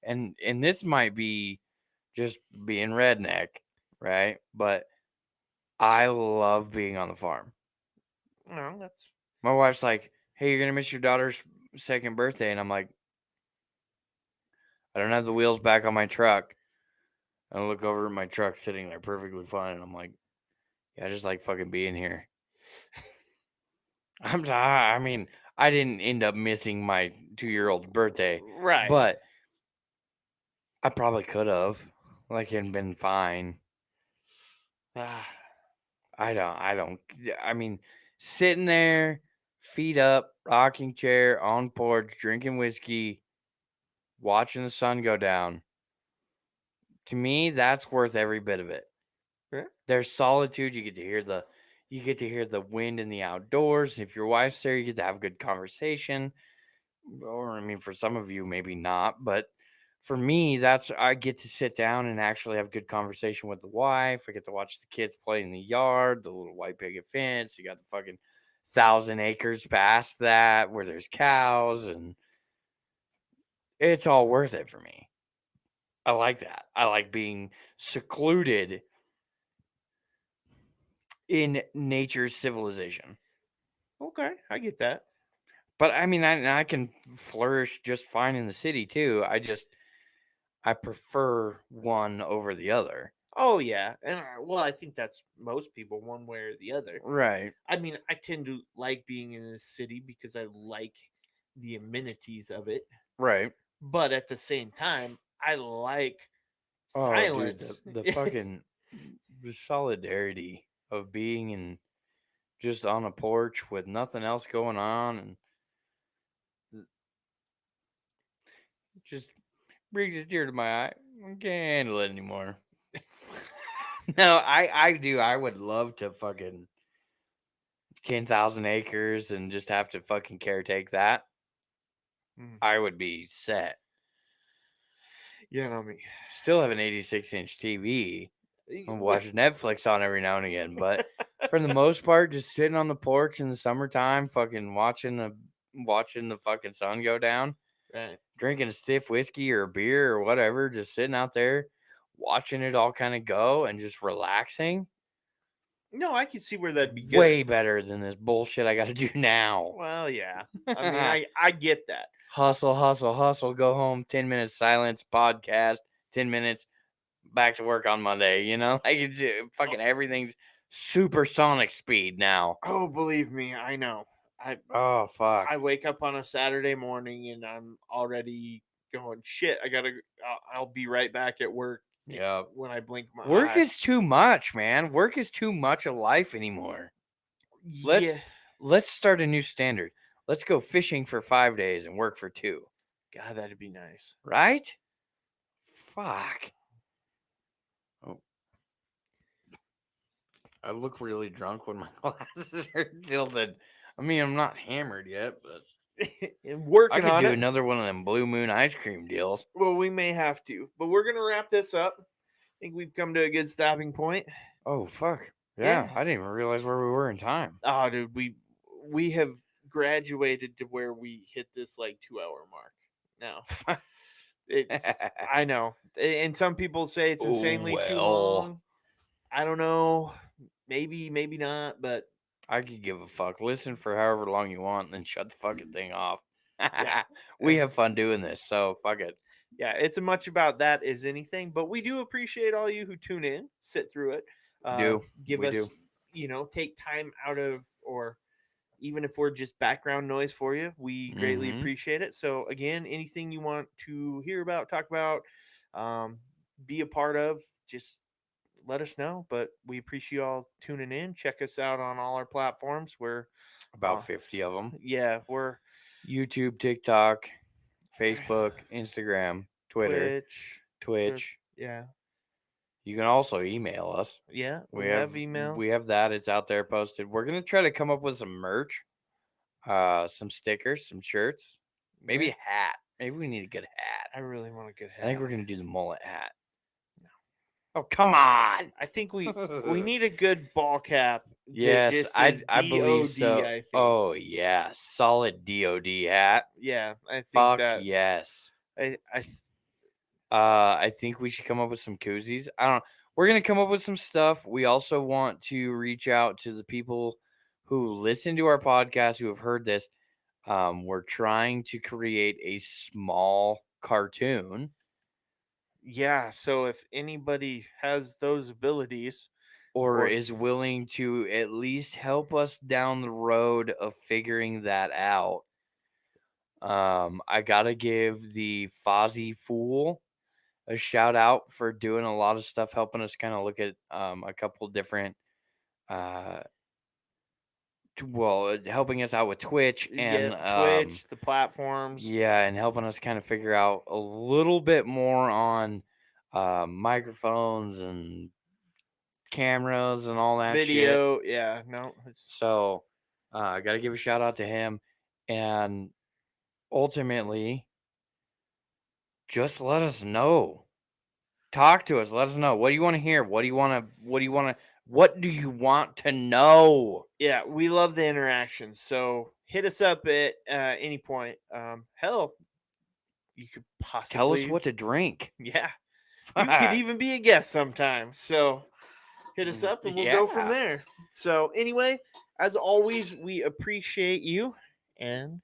and this might be just being redneck, right? But I love being on the farm. no, that's My wife's like, "Hey, you're gonna miss your daughter's second birthday," and I'm like, "I don't have the wheels back on my truck." And I look over at my truck sitting there perfectly fine, and I'm like, "Yeah, I just like fucking being here." I mean, I didn't end up missing my 2-year-old's birthday, right. but I probably could have, like, and been fine. Ah, I don't, I mean, sitting there, feet up, rocking chair, on porch, drinking whiskey, watching the sun go down. To me, that's worth every bit of it. yeah. There's solitude. You get to hear the wind in the outdoors. If your wife's there, you get to have good conversation. Or I mean, for some of you, maybe not, but for me, that's I get to sit down and actually have good conversation with the wife. I get to watch the kids play in the yard, the little white picket fence. You got the fucking 1,000 acres past that where there's cows, and it's all worth it for me. I like that. I like being secluded in nature's civilization. Okay, I get that. But I mean, I can flourish just fine in the city too. I prefer one over the other. Oh yeah, and well, I think that's most people one way or the other. Right. I mean, I tend to like being in the city because I like the amenities of it, Right. but at the same time, I like Oh, dude, silence. the fucking the solidarity of being in just on a porch with nothing else going on and just brings a tear to my eye. I can't handle it anymore. No, I do. I would love to fucking 10,000 acres and just have to fucking caretake that. Mm. I would be set. Yeah, no, me. Still have an 86-inch TV. I'm Well, watching Netflix on every now and again, but for the most part, just sitting on the porch in the summertime, fucking watching the fucking sun go down, right. drinking a stiff whiskey or a beer or whatever, just sitting out there, watching it all kind of go and just relaxing. No, I can see where that'd be good. Way better than this bullshit I got to do now. Well, yeah. I mean, I get that. Hustle, hustle, hustle, go home, 10 minutes silence, podcast, 10 minutes, back to work on Monday, you know? Like it's fucking everything's supersonic speed now. Oh, believe me, I know. I Oh fuck. I wake up on a Saturday morning and I'm already going, shit, I'll be right back at work. Yep. When I blink my Work eye. is too much, man. Work is too much of life anymore. Yeah. Let's start a new standard. Let's go fishing for 5 days and work for 2. God, that'd be nice. Right? Fuck. Oh. I look really drunk when my glasses are tilted. I mean, I'm not hammered yet, but And I working could on do it. another one of them Blue Moon ice cream deals. Well, we may have to, but we're gonna wrap this up. I think we've come to a good stopping point. Oh, fuck. Yeah. I didn't even realize where we were in time. Oh, dude, we have graduated to where we hit this like 2-hour mark now. It's I know, and some people say it's insanely too long. I don't know, maybe not, but I could give a fuck. Listen for however long you want, and then shut the fucking thing off. Yeah. We have fun doing this, so fuck it. Yeah, it's as much about that as anything. But we do appreciate all you who tune in, sit through it, give We us, do. take time out of, or even if we're just background noise for you, we greatly Mhm. appreciate it. So again, anything you want to hear about, talk about, be a part of, just let us know. But we appreciate you all tuning in. Check us out on all our platforms. We're About 50 of them. yeah, we're YouTube, TikTok, Facebook, Instagram, Twitter, Twitch. yeah, You can also email us. yeah. We have email. We have that. It's out there posted. We're gonna try to come up with some merch, some stickers, some shirts, maybe Yeah. a hat. Maybe we need a good hat. I really want a good hat. I think we're gonna do the mullet hat. No. Oh, come on! I think we need a good ball cap. that Yes, just I is believe DOD, so. I think. Oh yeah, solid DOD hat. Yeah, I think Fuck that. yes. I I think we should come up with some koozies. I don't know. We're gonna come up with some stuff. We also want to reach out to the people who listen to our podcast who have heard this. We're trying to create a small cartoon. yeah. So if anybody has those abilities, Or is willing to at least help us down the road of figuring that out. I gotta give the Fozzie Fool a shout out for doing a lot of stuff, helping us kind of look at a couple different helping us out with Twitch and Twitch, the platforms, and helping us kind of figure out a little bit more on microphones and cameras and all that shit. video. Yeah, no. So I got to give a shout out to him, and ultimately, just let us know. Talk to us. Let us know. What do you want to hear? What do you want to know? Yeah, we love the interactions. So hit us up at any point. Hell, you could possibly Tell us what to drink. Yeah, you could even be a guest sometime. So hit us up and we'll go from there. So anyway, as always, we appreciate you and